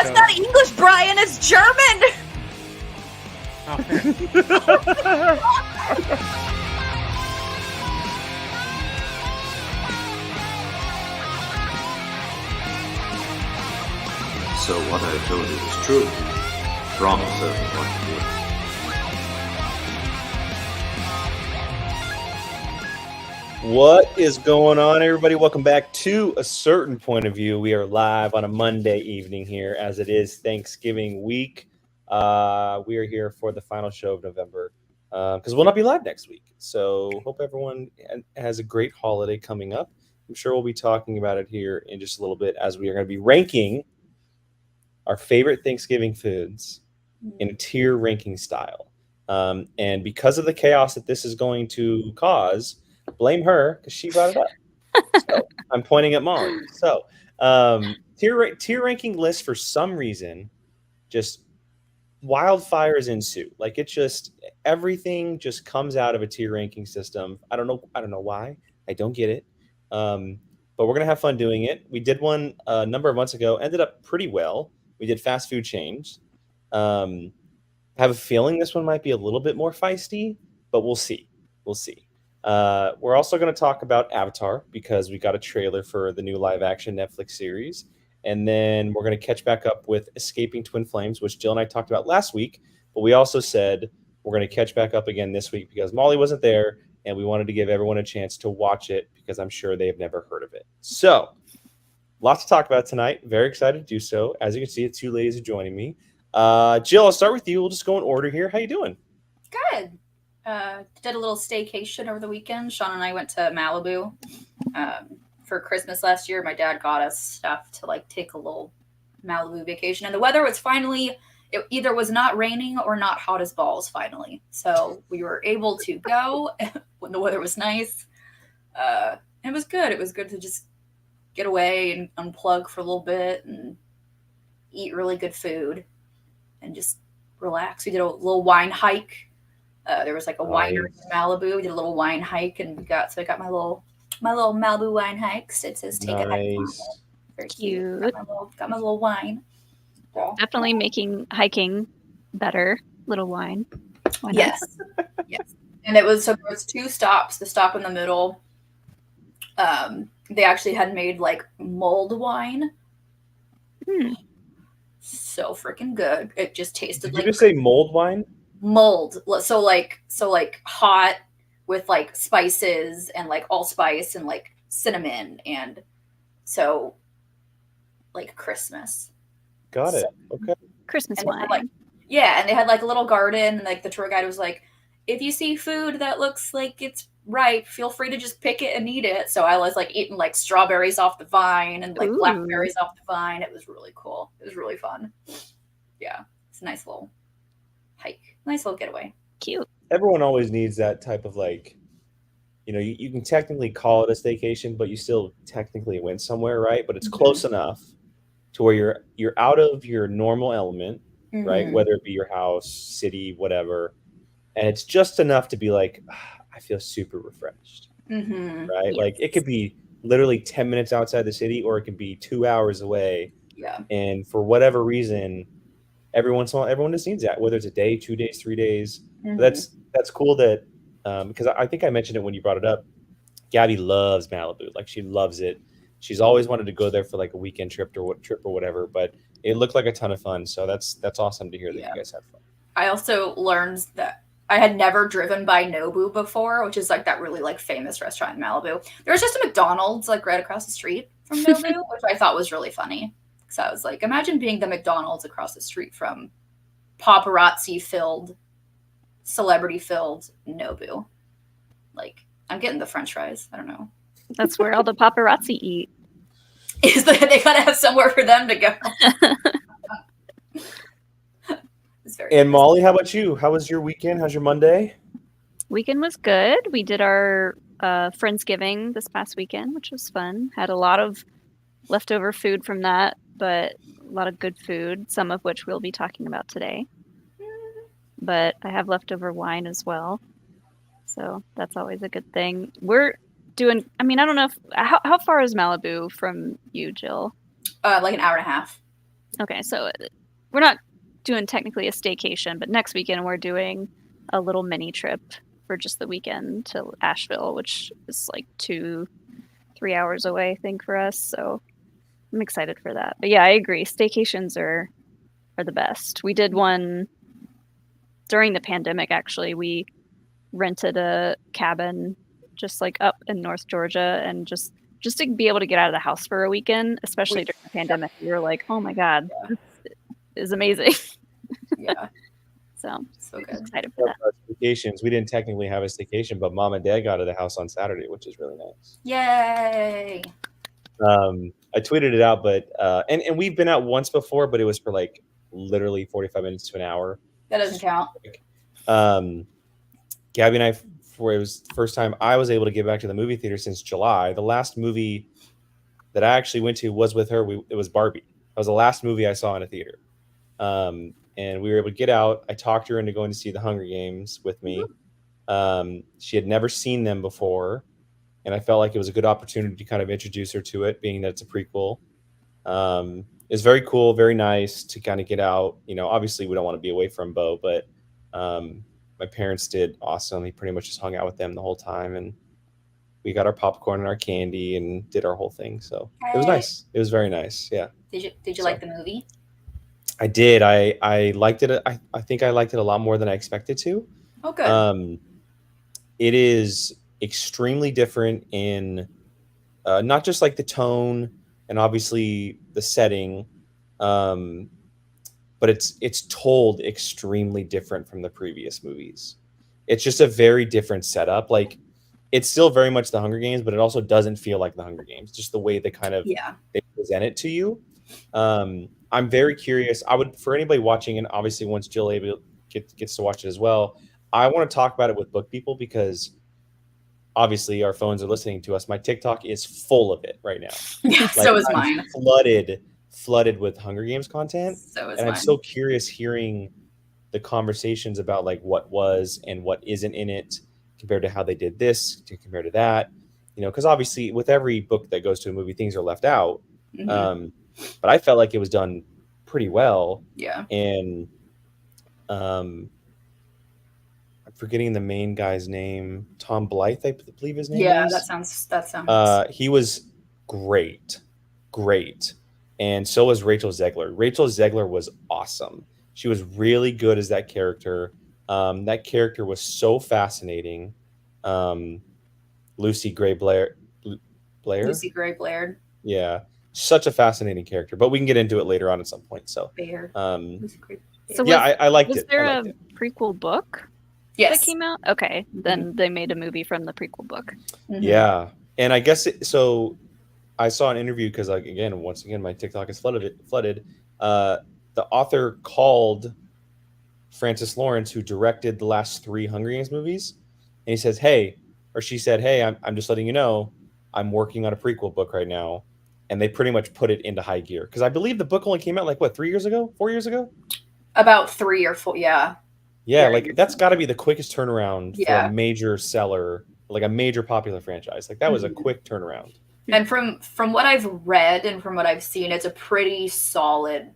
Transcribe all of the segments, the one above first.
That's not English, Brian. It's German. So what I told you is true. Promise us what to do. What is going on, everybody? Welcome back to A Certain Point of View. We are live on a Monday evening here, as it is Thanksgiving week. We are here for the final show of November because we'll not be live next week. So hope everyone has a great holiday coming up. I'm sure we'll be talking about it here in just a little bit, as we are going to be ranking our favorite Thanksgiving foods in a tier ranking style. And because of the chaos that this is going to cause, blame her because she brought it up. So I'm pointing at Molly. So tier ranking list, for some reason, just wildfires ensue. Like, it just, everything just comes out of a tier ranking system. I don't know why. I don't get it. But we're gonna have fun doing it. We did one a number of months ago. Ended up pretty well. We did fast food chains. I have a feeling this one might be a little bit more feisty, but we'll see. We'll see. We're also going to talk about Avatar because we got a trailer for the new live-action Netflix series. And then we're going to catch back up with Escaping Twin Flames, which Jill and I talked about last week. But we also said we're going to catch back up again this week because Molly wasn't there, and we wanted to give everyone a chance to watch it because I'm sure they have never heard of it. So, lots to talk about tonight. Very excited to do so. As you can see, the two ladies are joining me. Jill, I'll start with you. We'll just go in order here. How you doing? Good. Did a little staycation over the weekend. Sean and I went to Malibu for Christmas last year. My dad got us stuff to like take a little Malibu vacation, and the weather was finally, it either was not raining or not hot as balls finally. So we were able to go when the weather was nice. It was good. It was good to just get away and unplug for a little bit and eat really good food and just relax. We did a little wine hike. There was like a winery in Malibu. We did a little wine hike, and I got my little Malibu wine hikes. It says take a hike. Very cute. Got my little wine. So, definitely making hiking better. Little wine. Yes. Yes. And there was two stops. The stop in the middle, they actually had made like mulled wine. So freaking good. It just tasted like. Did you just say mulled wine? Mulled. So like hot with like spices and like allspice and like cinnamon, and so like Christmas. Got it. Okay. Christmas wine. And they had like a little garden, and like the tour guide was like, if you see food that looks like it's ripe, feel free to just pick it and eat it. So I was like eating like strawberries off the vine and like blackberries off the vine. It was really cool. It was really fun. Yeah. It's a nice little hike. Nice little getaway. Cute. Everyone always needs that type of like, you can technically call it a staycation, but you still technically went somewhere, right? But it's close enough to where you're out of your normal element, right? Whether it be your house, city, whatever. And it's just enough to be like, I feel super refreshed, right? Yes. Like, it could be literally 10 minutes outside the city, or it could be 2 hours away. Yeah. And for whatever reason, every once in a while, everyone just needs that, whether it's a day, 2 days, 3 days. That's cool that, because I think I mentioned it when you brought it up. Gabby loves Malibu. Like, she loves it. She's always wanted to go there for like a weekend trip or whatever, but it looked like a ton of fun. So that's awesome to hear that you guys had fun. I also learned that I had never driven by Nobu before, which is like that really like famous restaurant in Malibu. There was just a McDonald's like right across the street from Nobu, which I thought was really funny. So I was like, imagine being the McDonald's across the street from paparazzi-filled, celebrity-filled Nobu. Like, I'm getting the French fries. I don't know. That's where all the paparazzi eat. They gotta have somewhere for them to go. And Molly, how about you? How was your weekend? How's your Monday? Weekend was good. We did our Friendsgiving this past weekend, which was fun. Had a lot of leftover food from that, but a lot of good food, some of which we'll be talking about today. But I have leftover wine as well. So that's always a good thing. We're doing, I mean, I don't know how far is Malibu from you, Jill? Like an hour and a half. Okay, so we're not doing technically a staycation, but next weekend we're doing a little mini trip for just the weekend to Asheville, which is like 2-3 hours away, I think, for us. So I'm excited for that. But yeah, I agree. Staycations are the best. We did one during the pandemic, actually. We rented a cabin just like up in North Georgia, and just to be able to get out of the house for a weekend, especially during the pandemic, we were like, oh my God, this is amazing. Yeah, So so good. excited for that. Staycations. We didn't technically have a staycation, but mom and dad got out of the house on Saturday, which is really nice. Yay! I tweeted it out, but and we've been out once before, but it was for like literally 45 minutes to an hour. That doesn't count. Gabby and I, for it was the first time I was able to get back to the movie theater since July. The last movie that I actually went to was with her. It was Barbie. That was the last movie I saw in a theater. And we were able to get out. I talked her into going to see the Hunger Games with me. She had never seen them before, and I felt like it was a good opportunity to kind of introduce her to it, being that it's a prequel. It's very cool, very nice to kind of get out. You know, obviously we don't want to be away from Bo, but my parents did awesome. He pretty much just hung out with them the whole time, and we got our popcorn and our candy and did our whole thing. So it was nice. It was very nice. Yeah. Did you like the movie? I did. I liked it. I think I liked it a lot more than I expected to. Oh, good. It is extremely different in not just like the tone and obviously the setting, but it's told extremely different from the previous movies. It's just a very different setup. Like, it's still very much the Hunger Games, but it also doesn't feel like the Hunger Games. Just the way they kind of they present it to you. I'm very curious. I would, for anybody watching, and obviously once Jill gets to watch it as well, I want to talk about it with book people, because obviously our phones are listening to us. My TikTok is full of it right now. Yeah, Like, so is I'm mine. flooded with Hunger Games content. So is And mine. I'm so curious hearing the conversations about like what was and what isn't in it compared to how they did this compared to that. You know, because obviously with every book that goes to a movie, things are left out. But I felt like it was done pretty well. Yeah. And I'm forgetting the main guy's name. Tom Blythe, I believe his name is. Yeah, that sounds. He was great. And so was Rachel Zegler. Rachel Zegler was awesome. She was really good as that character. That character was so fascinating. Lucy Gray Blair. Lucy Gray Blair. Yeah, such a fascinating character. But we can get into it later on at some point. So, So yeah, I liked it. Was there a prequel book that came out? Okay, then they made a movie from the prequel book. Yeah, and I guess so. I saw an interview because, like, once again, my TikTok is flooded. The author called Francis Lawrence, who directed the last 3 Hunger Games movies, and he says, she said, "Hey, I'm just letting you know, I'm working on a prequel book right now," and they pretty much put it into high gear, because I believe the book only came out like 4 years ago. About 3 or 4, yeah. Yeah, like that's got to be the quickest turnaround for Yeah. a major seller, like a major popular franchise. Like that was a quick turnaround. And from what I've read and from what I've seen, it's a pretty solid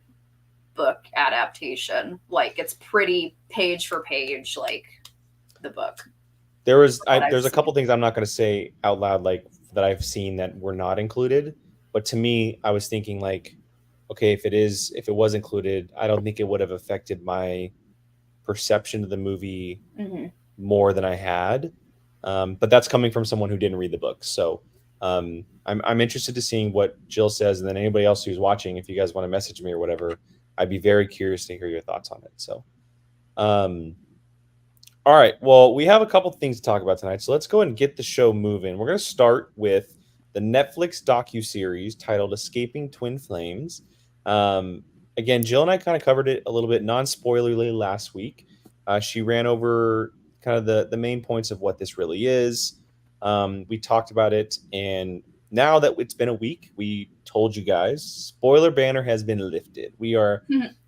book adaptation. Like, it's pretty page for page, like the book. There's a couple things I'm not going to say out loud, like that I've seen that were not included. But to me, I was thinking like, okay, if it was included, I don't think it would have affected my perception of the movie more than I had. But that's coming from someone who didn't read the book. So I'm interested to seeing what Jill says, and then anybody else who's watching, if you guys want to message me or whatever, I'd be very curious to hear your thoughts on it. So, all right. Well, we have a couple things to talk about tonight, so let's go ahead and get the show moving. We're going to start with the Netflix docuseries titled "Escaping Twin Flames." Again, Jill and I kind of covered it a little bit non-spoilerly last week. She ran over kind of the main points of what this really is. We talked about it, and now that it's been a week, we told you guys, spoiler banner has been lifted. We're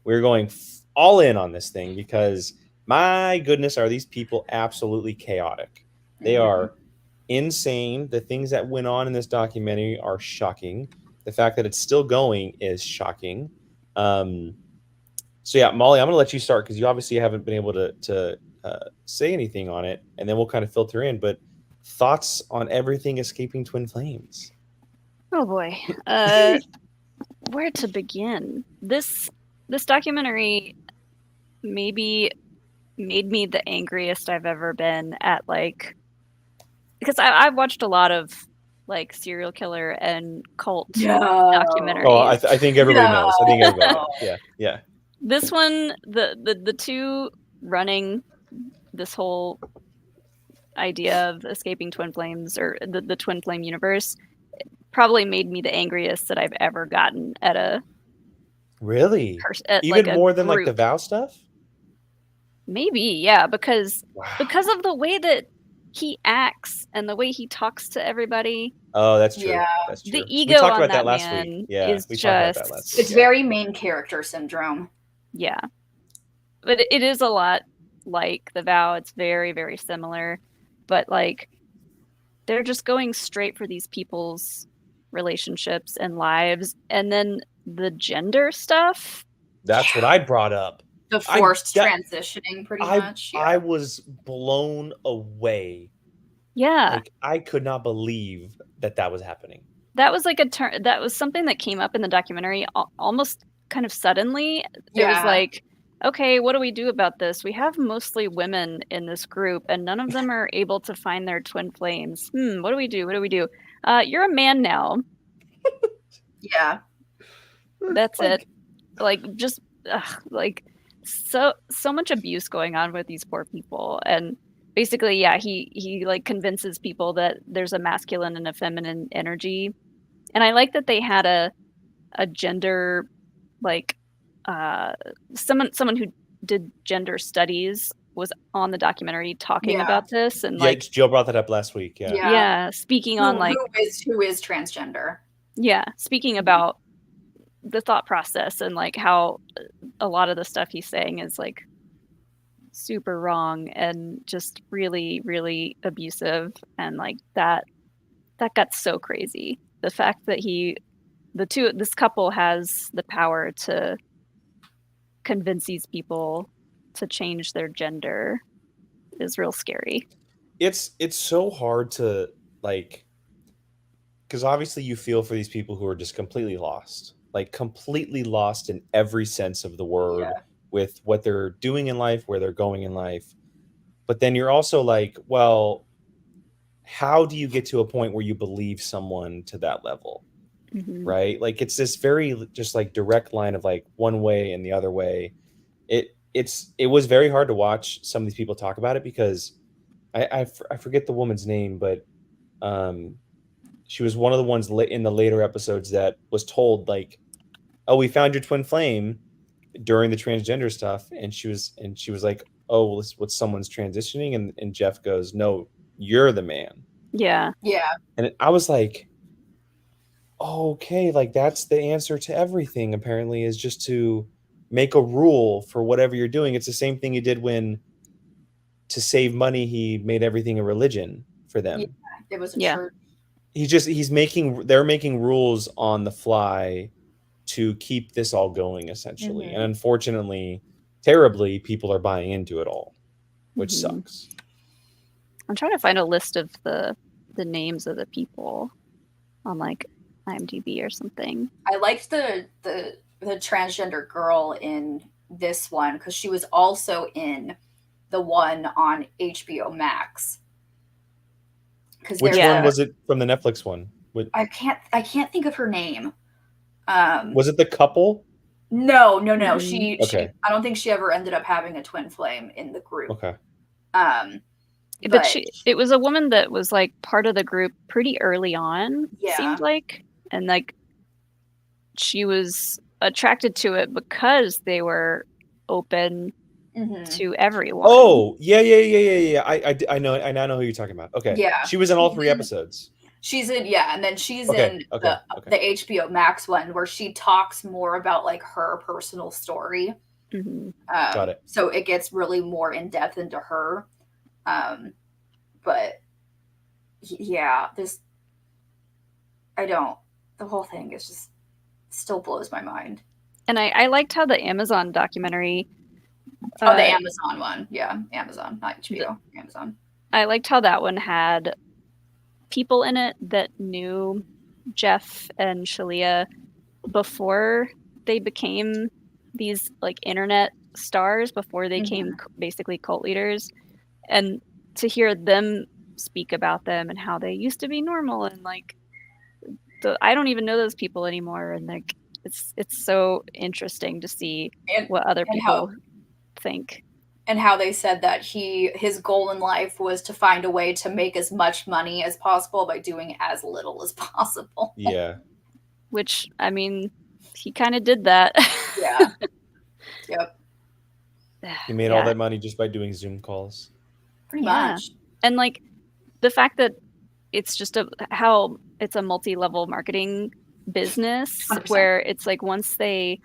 going all in on this thing, because my goodness, are these people absolutely chaotic. They are insane. The things that went on in this documentary are shocking. The fact that it's still going is shocking. So yeah, Molly, I'm gonna let you start because you obviously haven't been able to say anything on it, and then we'll kind of filter in. But thoughts on everything escaping twin flames? Oh boy. Where to begin? This documentary maybe made me the angriest I've ever been at, like, because I've watched a lot of like serial killer and cult documentaries. Oh, I think everybody knows. I think everybody No. knows. Yeah. This one, the two running this whole idea of escaping twin flames, or the twin flame universe, probably made me the angriest that I've ever gotten at a Really? at Even like a more than like the group. vow stuff? Maybe, yeah, because Wow. of the way that he acts and the way he talks to everybody. Oh, that's true. Yeah. That's true. The We ego talked on about that that last week. man Yeah, is we talked about that last just, week. It's Yeah. very main character syndrome. yeah. But it is a lot like The Vow. It's very, very similar. But like, they're just going straight for these people's relationships and lives. And then the gender stuff. That's what I brought up. The forced transitioning, pretty much. Yeah. I was blown away. Yeah. Like, I could not believe that was happening. That was like that was something that came up in the documentary almost kind of suddenly. It was like, okay, what do we do about this? We have mostly women in this group, and none of them are able to find their twin flames. What do we do? What do we do? You're a man now. Yeah. That's it. Like, just like so much abuse going on with these poor people. And basically, yeah, he like convinces people that there's a masculine and a feminine energy. And I like that they had a gender, like, someone who did gender studies was on the documentary talking about this, and yeah, Jill brought that up last week. Yeah, speaking on like who is transgender. Yeah, speaking about the thought process and like how a lot of the stuff he's saying is like super wrong and just really, really abusive, and like that got so crazy. The fact that this couple has the power to convince these people to change their gender is real scary. It's so hard to, like, because obviously you feel for these people who are just completely lost, like completely lost in every sense of the word, with what they're doing in life, where they're going in life. But then you're also like, well, how do you get to a point where you believe someone to that level? Mm-hmm. Right? Like, it's this very just like direct line of like one way and the other way. It was very hard to watch some of these people talk about it, because I forget the woman's name, but she was one of the ones in the later episodes that was told, like, oh, we found your twin flame during the transgender stuff, and she was like, oh, well, what, someone's transitioning, and Jeff goes, no, you're the man. Yeah. And I was like, okay, like that's the answer to everything, apparently, is just to make a rule for whatever you're doing. It's the same thing he did when, to save money, he made everything a religion for them. Yeah, it was a church. They're making rules on the fly to keep this all going, essentially. And unfortunately, terribly, people are buying into it all, which sucks. I'm trying to find a list of the names of the people on like IMDb or something. I liked the transgender girl in this one because she was also in the one on HBO Max. Which one was it from the Netflix one? I can't think of her name. Was it the couple? No. Mm-hmm. She I don't think she ever ended up having a twin flame in the group. Okay. But it was a woman that was like part of the group pretty early on, seemed like. And like she was attracted to it because they were open to everyone. Oh, yeah. I know who you're talking about. Okay. Yeah. She was in all 3 episodes. She's in, and then she's in the HBO Max one where she talks more about like her personal story. Got it. So it gets really more in depth into her. But yeah, the whole thing is just still blows my mind. And I liked how the Amazon documentary. The Amazon one. Yeah, Amazon, not HBO. Amazon. I liked how that one had people in it that knew Jeff and Shalia before they became these like internet stars, before they came basically cult leaders, and to hear them speak about them and how they used to be normal, and like I don't even know those people anymore, and like it's so interesting to see what other people think. And how they said that his goal in life was to find a way to make as much money as possible by doing as little as possible. Yeah. Which, I mean, he kind of did that. Yeah. Yep. He made all that money just by doing Zoom calls. Pretty much. And like the fact that it's just how it's a multi-level marketing business 100%. where it's like once they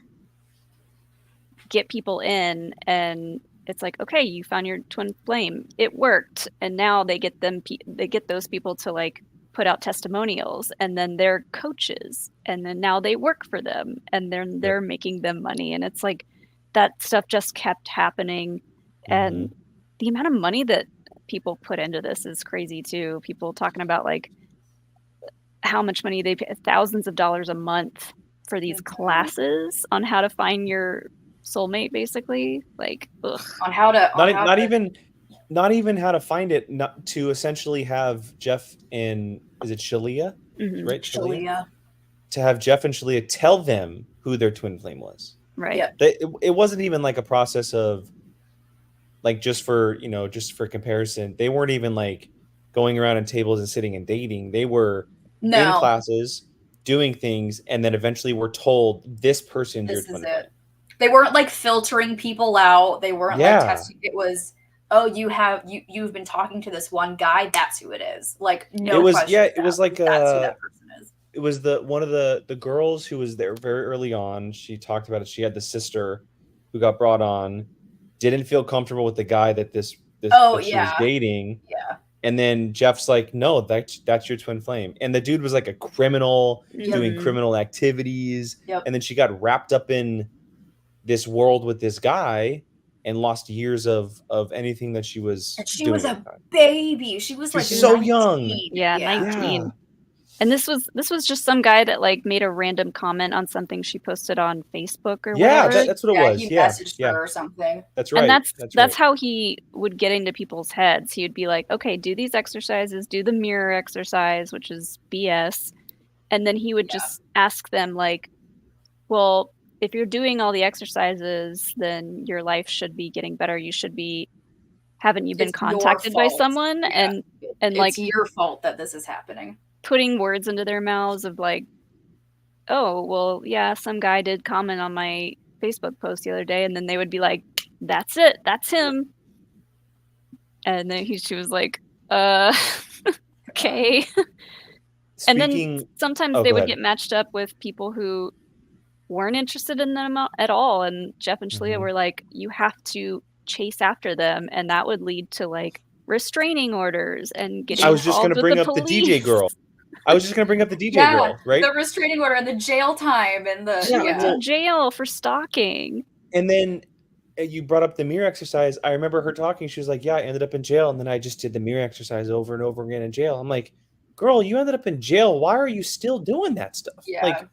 get people in and it's like, okay, you found your twin flame, it worked, and now they get those people to like put out testimonials, and then they're coaches, and then now they work for them, and they're making them money, and it's like that stuff just kept happening, and the amount of money that people put into this is crazy too. People talking about like how much money they pay, thousands of dollars a month for these classes on how to find your soulmate, basically. Like, ugh. On how to not even how to find it, not to essentially have Jeff and is it Shalia? Right? Shalia. To have Jeff and Shalia tell them who their twin flame was. Right. Yep. It wasn't even like a process of like just for comparison. They weren't even like going around on tables and sitting and dating. They were in classes doing things, and then eventually were told this person's your twin flame. They weren't like filtering people out. They weren't like testing. It was, oh, you've been talking to this one guy. That's who it is. Like no question. Yeah, it was like that's who that person is. It was one of the girls who was there very early on. She talked about it. She had the sister who got brought on, didn't feel comfortable with the guy that she was dating. Yeah. And then Jeff's like, no, that's your twin flame. And the dude was like a criminal doing criminal activities. Yep. And then she got wrapped up in this world with this guy and lost years of anything that she was doing. She was a baby. She was like so 19. young. Yeah, 19. Yeah. And this was just some guy that like made a random comment on something she posted on Facebook or whatever. Yeah, that's what it was. He messaged her or something. That's right. And that's how he would get into people's heads. He would be like, okay, do these exercises, do the mirror exercise, which is BS. And then he would just ask them like, well, if you're doing all the exercises, then your life should be getting better. Haven't you been contacted by someone? Yeah. And like, it's your fault that this is happening. Putting words into their mouths of like, oh, well, yeah, some guy did comment on my Facebook post the other day, and then they would be like, that's it, that's him. And then she was like, okay. And then sometimes they would get matched up with people who weren't interested in them at all, and Jeff and Shalia were like, you have to chase after them, and that would lead to like restraining orders and getting I was just going to bring up the DJ girl. Girl, right? The restraining order and the jail time and the she went to jail for stalking. And then you brought up the mirror exercise. I remember her talking. She was like, yeah, I ended up in jail, and then I just did the mirror exercise over and over again in jail. I'm like, girl, you ended up in jail. Why are you still doing that stuff? Yeah. Like,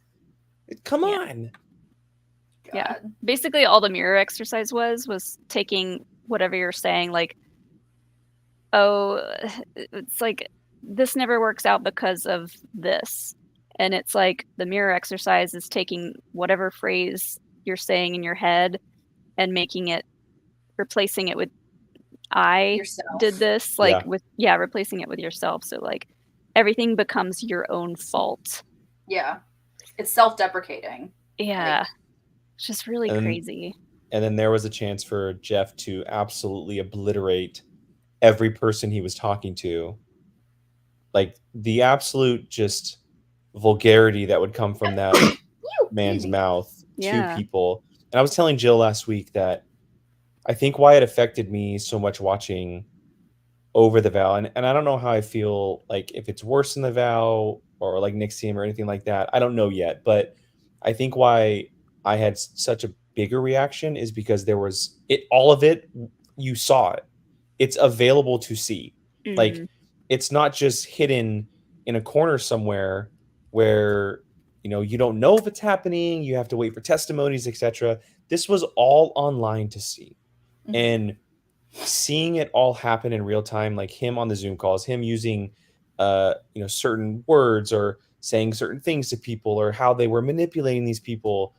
come on. God. Yeah. Basically all the mirror exercise was taking whatever you're saying, like, oh, it's like this never works out because of this. And it's like the mirror exercise is taking whatever phrase you're saying in your head and replacing it with I yourself. Did this, like replacing it with yourself. So like everything becomes your own fault. Yeah. It's self-deprecating. Yeah. It's just really crazy. And then there was a chance for Jeff to absolutely obliterate every person he was talking to. Like the absolute just vulgarity that would come from that man's mouth to people. And I was telling Jill last week that I think why it affected me so much watching Over the Vow, and I don't know how I feel, like if it's worse than the Vow or like NXIVM or anything like that. I don't know yet, but I think why I had such a bigger reaction is because there was all of it, you saw it. It's available to see. Like, it's not just hidden in a corner somewhere where, you don't know if it's happening, you have to wait for testimonies, etc. This was all online to see. And seeing it all happen in real time, like him on the Zoom calls, him using certain words or saying certain things to people, or how they were manipulating these people,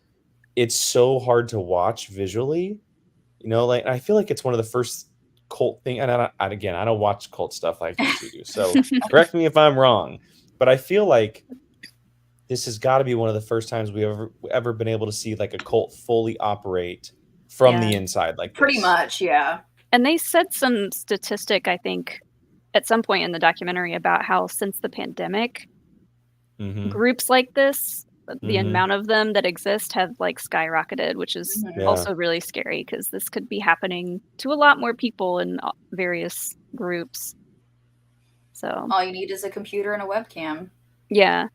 it's so hard to watch visually. Like, I feel like it's one of the first cult thing, and I don't watch cult stuff like you two do, so correct me if I'm wrong, but I feel like this has got to be one of the first times we've ever been able to see like a cult fully operate from the inside like this. Pretty much, yeah. And they said some statistic, I think, at some point in the documentary about how since the pandemic, groups like this, the amount of them that exist have like skyrocketed, which is also really scary because this could be happening to a lot more people in various groups. So all you need is a computer and a webcam. Yeah.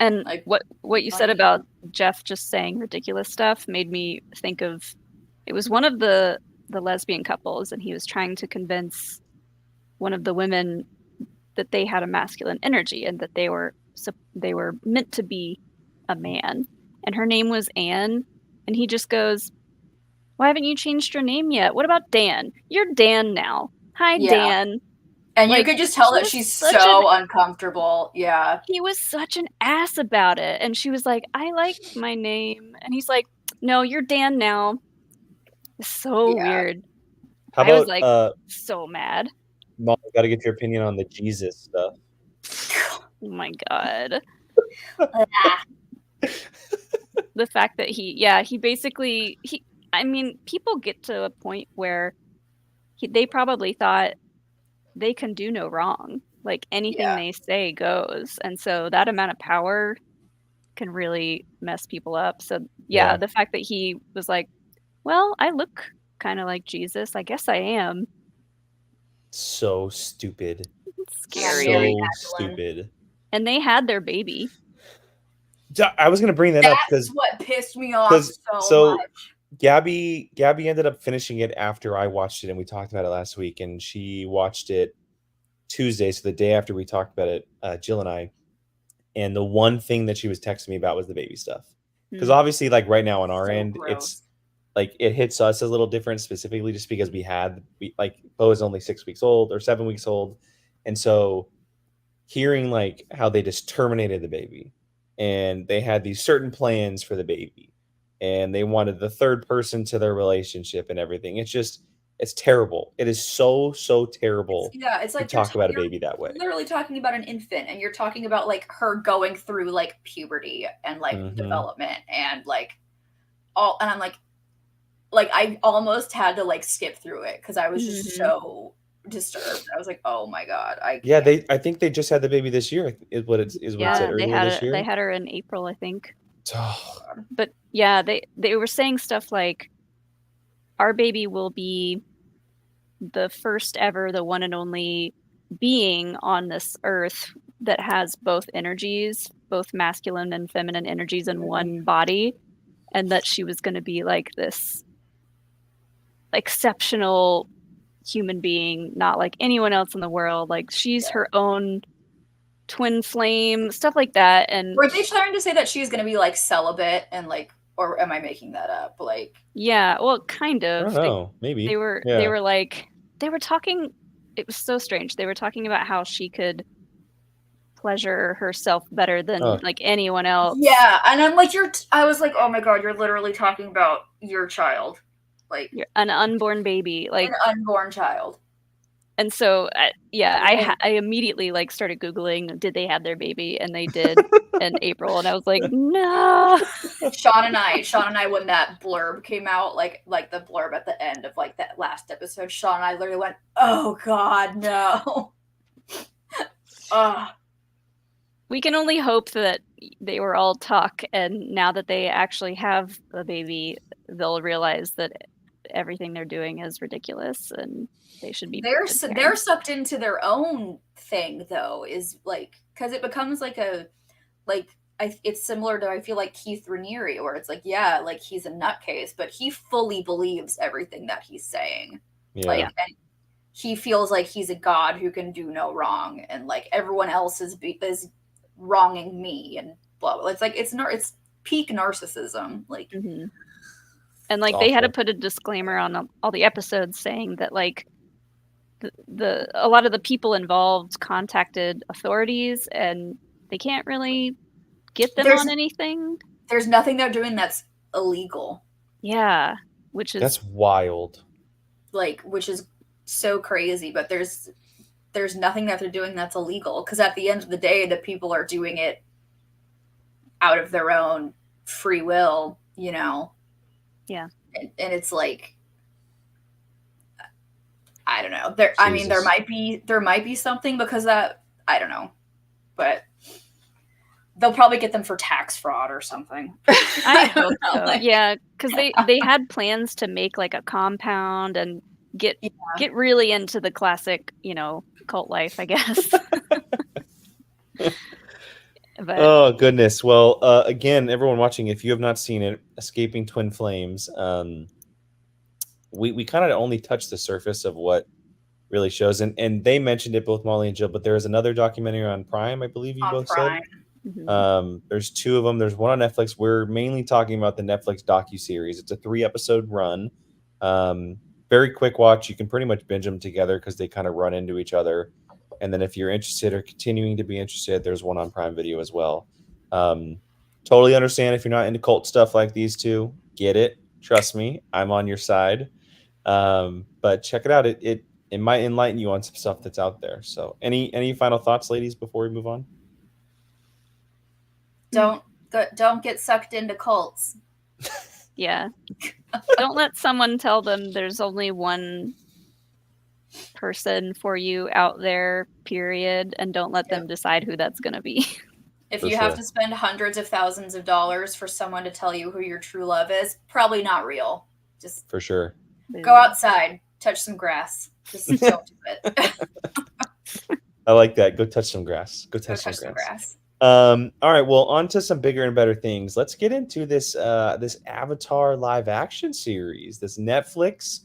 And like what you said about Jeff just saying ridiculous stuff made me think of, it was one of the lesbian couples, and he was trying to convince one of the women that they had a masculine energy and that they were meant to be a man, and her name was Anne, and he just goes, "Why haven't you changed your name yet? What about Dan? You're Dan now. Hi, Dan." And you could just tell that she's so uncomfortable. Yeah. He was such an ass about it. And she was like, "I like my name." And he's like, "No, you're Dan now." It's so weird. How about, I was like so mad. Mom, I got to get your opinion on the Jesus stuff. Oh my God. The fact that he basically, I mean, people get to a point where they probably thought they can do no wrong. Like anything they say goes. And so that amount of power can really mess people up. So the fact that he was like, "Well, I look kind of like Jesus. I guess I am." So stupid. It's scary. So stupid. And they had their baby. I was going to bring that up because that's what pissed me off so much. Gabby ended up finishing it after I watched it, and we talked about it last week, and she watched it Tuesday, so the day after we talked about it, Jill and I. And the one thing that she was texting me about was the baby stuff, because obviously, like right now on our end, gross. It's like it hits us a little different, specifically just because we like Bo is only 6 weeks old or 7 weeks old, and so hearing like how they just terminated the baby, and they had these certain plans for the baby, and they wanted the third person to their relationship and everything. It's terrible. It is so terrible. It's like to talk about a baby that way. Literally talking about an infant, and you're talking about like her going through like puberty and like development and like all, and I'm like I almost had to like skip through it because I was just so disturbed. I was like, oh my God. I think they just had the baby this year, is what it said earlier this year. They had her in April, I think. But yeah, they were saying stuff like, "Our baby will be the first ever, the one and only being on this earth that has both energies, both masculine and feminine energies in one body," and that she was going to be like this exceptional human being, not like anyone else in the world. Like she's her own twin flame, stuff like that. And were they trying to say that she's going to be like celibate and like, or am I making that up? Like, yeah, well, kind of. I don't know. Maybe they were talking. It was so strange. They were talking about how she could pleasure herself better than like anyone else. Yeah, and I'm like, I was like, oh my God, you're literally talking about your child, like an unborn baby, like an unborn child. And so, I immediately like started Googling, did they have their baby? And they did in April. And I was like, no. Sean and I, when that blurb came out, like the blurb at the end of like that last episode, Sean and I literally went, oh God, no. We can only hope that they were all talk. And now that they actually have a baby, they'll realize that everything they're doing is ridiculous and they should be. They're sucked into their own thing though, is like, because it becomes like it's similar to, I feel like, Keith Raniere, where it's like, yeah, like he's a nutcase, but he fully believes everything that he's saying. Yeah. Like, and he feels like he's a god who can do no wrong, and like everyone else is wronging me, and blah blah. It's like it's peak narcissism. Like, and like they had to put a disclaimer on all the episodes saying that like a lot of the people involved contacted authorities and they can't really get them on anything. There's nothing they're doing that's illegal. Yeah, that's wild. Like, which is so crazy, but there's nothing that they're doing that's illegal, because at the end of the day, the people are doing it out of their own free will, you know. Yeah. And it's like, I don't know. I mean, there might be something, because that, I don't know, but they'll probably get them for tax fraud or something. I hope so. Yeah, because they had plans to make like a compound and get really into the classic, you know, cult life, I guess. But, oh goodness! Well, again, everyone watching, if you have not seen it, Escaping Twin Flames, we kind of only touched the surface of what really shows, and they mentioned it, both Molly and Jill, but there is another documentary on Prime, I believe you both said. There's two of them. There's one on Netflix. We're mainly talking about the Netflix docuseries. It's a 3-episode run. Very quick watch. You can pretty much binge them together because they kind of run into each other. And then if you're interested or continuing to be interested, there's one on Prime Video as well. Totally understand if you're not into cult stuff like these two. Get it. Trust me, I'm on your side. But check it out. It might enlighten you on some stuff that's out there. So any final thoughts, ladies, before we move on? Don't get sucked into cults. Yeah. Don't let someone tell them there's only one person for you out there, period, and don't let them decide who that's going to be. If you have to spend hundreds of thousands of dollars for someone to tell you who your true love is, probably not real. Just for sure. Go outside, touch some grass. Just don't do it. I like that. Go touch some grass. Go touch some grass. All right, well, on to some bigger and better things. Let's get into this this Avatar live action series, this Netflix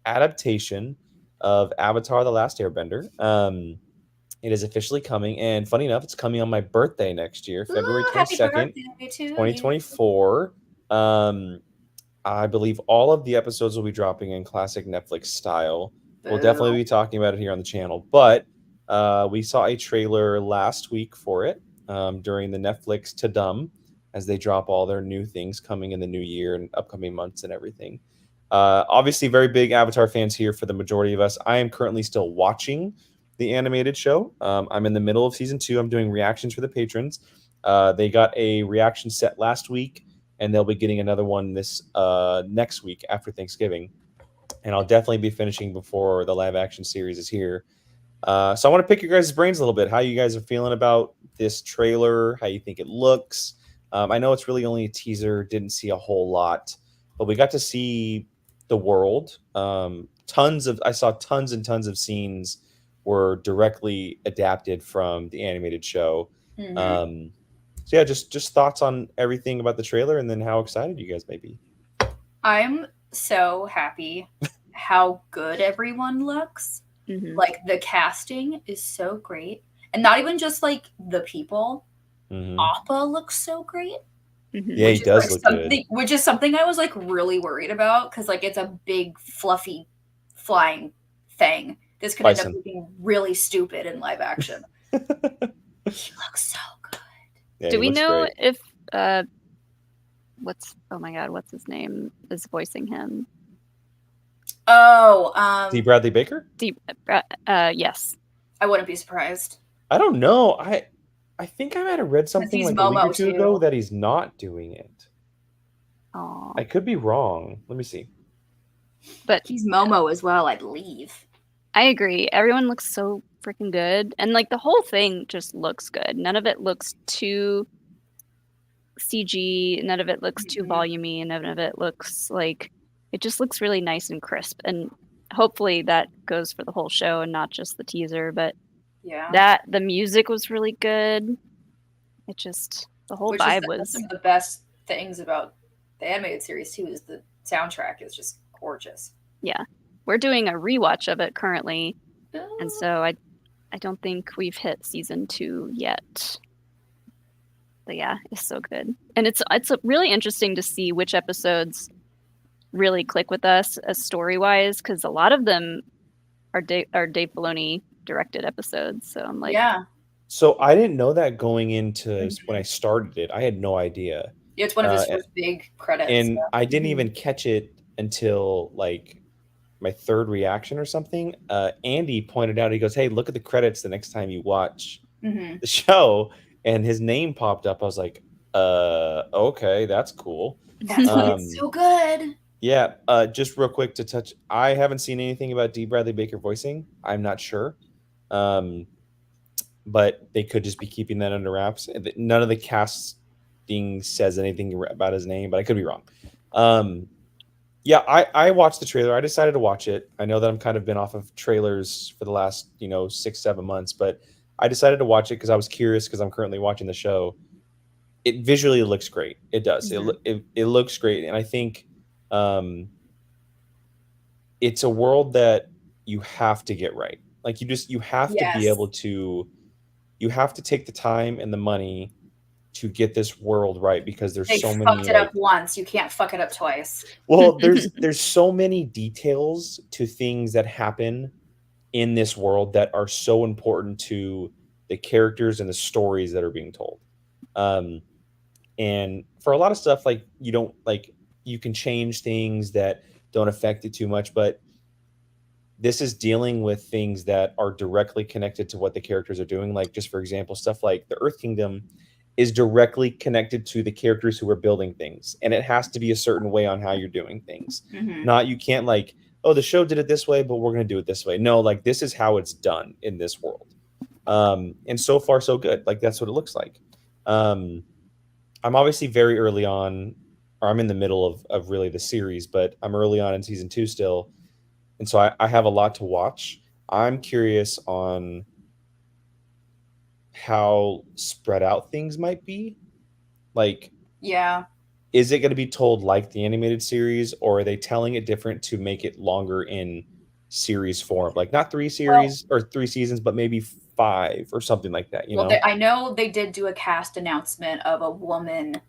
adaptation of Avatar: The Last Airbender. It is officially coming, and funny enough, it's coming on my birthday next year, February 22nd, 2024. I believe all of the episodes will be dropping in classic Netflix style. We'll definitely be talking about it here on the channel, but we saw a trailer last week for it during the Netflix Tadum, as they drop all their new things coming in the new year and upcoming months and everything. Obviously, very big Avatar fans here for the majority of us. I am currently still watching the animated show. I'm in the middle of season 2. I'm doing reactions for the patrons. They got a reaction set last week, and they'll be getting another one this next week after Thanksgiving. And I'll definitely be finishing before the live action series is here. So I want to pick your guys' brains a little bit, how you guys are feeling about this trailer, how you think it looks. I know it's really only a teaser, didn't see a whole lot, but we got to see the world. I saw tons and tons of scenes were directly adapted from the animated show. So yeah, just thoughts on everything about the trailer, and then how excited you guys may be. I'm so happy how good everyone looks. Like, the casting is so great, and not even just like the people. Appa looks so great. Yeah, he does look good. Which is something I was like really worried about, because like it's a big fluffy flying thing. This could end up looking really stupid in live action. He looks so good. Yeah, do we know if what's his name is voicing him? Oh, D. Bradley Baker? Yes. I wouldn't be surprised. I don't know. I think I might have read something like Momo a week or two ago that he's not doing it. Oh. I could be wrong. Let me see. But he's Momo as well, I believe. I agree. Everyone looks so freaking good. And like the whole thing just looks good. None of it looks too CG. None of it looks too volumey. None of it looks like, it just looks really nice and crisp. And hopefully that goes for the whole show and not just the teaser. But yeah, the music was really good. It just, The whole Which vibe is was some of the best things about the animated series too. Is the soundtrack is just gorgeous. yeah. We're doing a rewatch of it currently, and so I don't think we've hit season 2 yet. But yeah, it's so good, and it's really interesting to see which episodes really click with us as story wise, because a lot of them are Dave Filoni directed episodes. So I'm like, Yeah, So I didn't know that going into Mhm. when I started it. I had no idea. It's one of his Uh, first big credits. and I didn't Mhm. even catch it until like my third reaction or something. Andy pointed out, he goes, "Hey, look at the credits the next time you watch Mhm. the show," and his name popped up. I was like, okay, that's cool. That's why it's so good. Yeah, just real quick to touch, I haven't seen anything about D. Bradley Baker voicing. I'm not sure. But they could just be keeping that under wraps. None of the casting says anything about his name, but I could be wrong. Yeah, I watched the trailer. I decided to watch it. I know that I'm kind of been off of trailers for the last 6-7 months, but I decided to watch it because I was curious because I'm currently watching the show. It visually looks great. It does. Mhm. It looks great, and I think it's a world that you have to get right. Like you have to be Yes. able to you have to take the time and the money to get this world right because there's They so many fucked it up like once. You can't fuck it up twice. well there's so many details to things that happen in this world that are so important to the characters and the stories that are being told. Um and for a lot of stuff like you don't like you can change things that don't affect it too much, but this is dealing with things that are directly connected to what the characters are doing. Like, just for example, stuff like the Earth Kingdom is directly connected to the characters who are building things, and it has to be a certain way on how you're doing things. Mhm. Not you can't like, oh, the show did it this way, but we're going to do it this way. No, like this is how it's done in this world. And so far, so good. Like that's what it looks like. Um, I'm obviously very early on, or I'm in the middle of really the series, but I'm early on in season 2 still, and so I have a lot to watch. I'm curious on how spread out things might be. Like, Yeah. is it going to be told like the animated series, or are they telling it different to make it longer in series form? Like, not three Well, series or 3 seasons, but maybe 5 or something like that, you well, know? I know they did do a cast announcement of a woman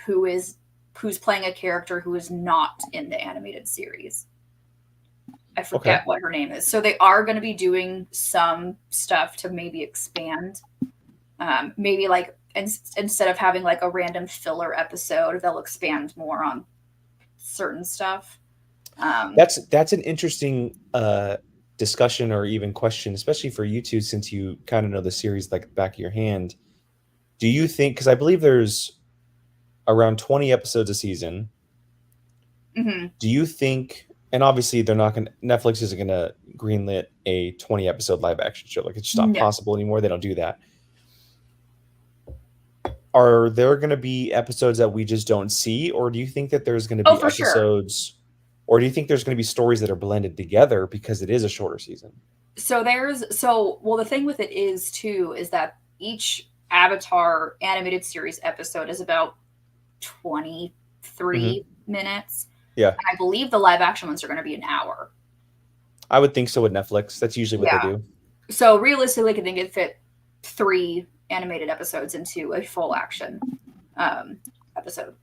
who is who's playing a character who is not in the animated series. I Okay. forget what her name is. So they are going to be doing some stuff to maybe expand. Maybe like instead of having like a random filler episode, they'll expand more on certain stuff. That's an interesting discussion or even question, especially for you two, since you kind of know the series like the back of your hand. Do you think, because I believe there's around 20 episodes a season. Mhm. Do you think, and obviously they're not going to, Netflix isn't going to greenlit a 20 episode live action show. Like it's just not No. possible anymore. They don't do that. Are there going to be episodes that we just don't see? Or do you think that there's going to Oh, be for sure. episodes, or do you think there's going to be stories that are blended together because it is a shorter season? Well, the thing with it is too is that each Avatar animated series episode is about 23 minutes. Yeah. And I believe the live action ones are going to be an hour. I would think so with Netflix. That's usually what they Yeah. do. So realistically, I think it fit 3 animated episodes into a full action episode.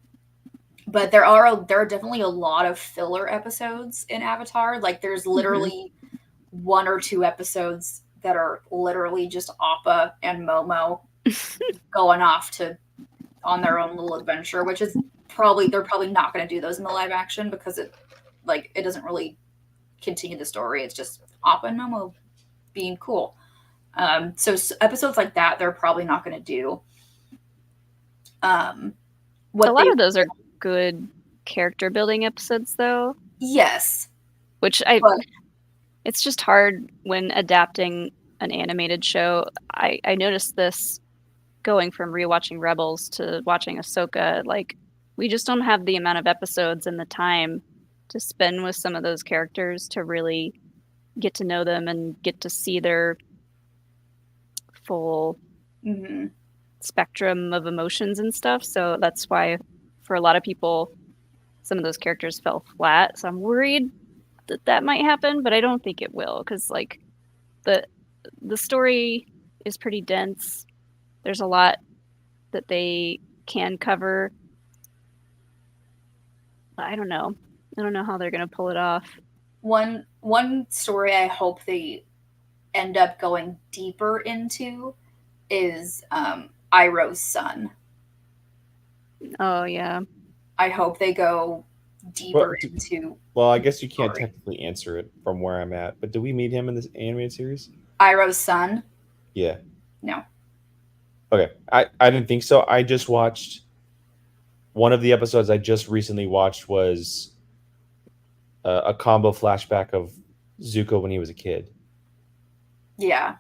But there are definitely a lot of filler episodes in Avatar. Like there's literally 1 or 2 episodes that are literally just Appa and Momo going off on their own little adventure, which is they're probably not going to do those in the live action because it doesn't really continue the story. It's just Appa and Momo being cool. So episodes like that, they're probably not going to do. A lot of those are good character building episodes, though. Yes, which it's just hard when adapting an animated show. I noticed this going from rewatching Rebels to watching Ahsoka. Like, we just don't have the amount of episodes and the time to spend with some of those characters to really get to know them and get to see their full spectrum of emotions and stuff. So that's why for a lot of people, some of those characters fell flat. So I'm worried that might happen, but I don't think it will, because like the story is pretty dense. There's a lot that they can cover. I don't know. I don't know how they're gonna pull it off. One story I hope they end up going deeper into is Iroh's son. Oh yeah. I hope they go deeper into Well, I guess you can't story. technically answer it from where I'm at, but do we meet him in this animated series? Iroh's son. Yeah. No. Okay. I didn't think so. I just watched one of the episodes I just recently watched was a combo flashback of Zuko when he was a kid. Yeah.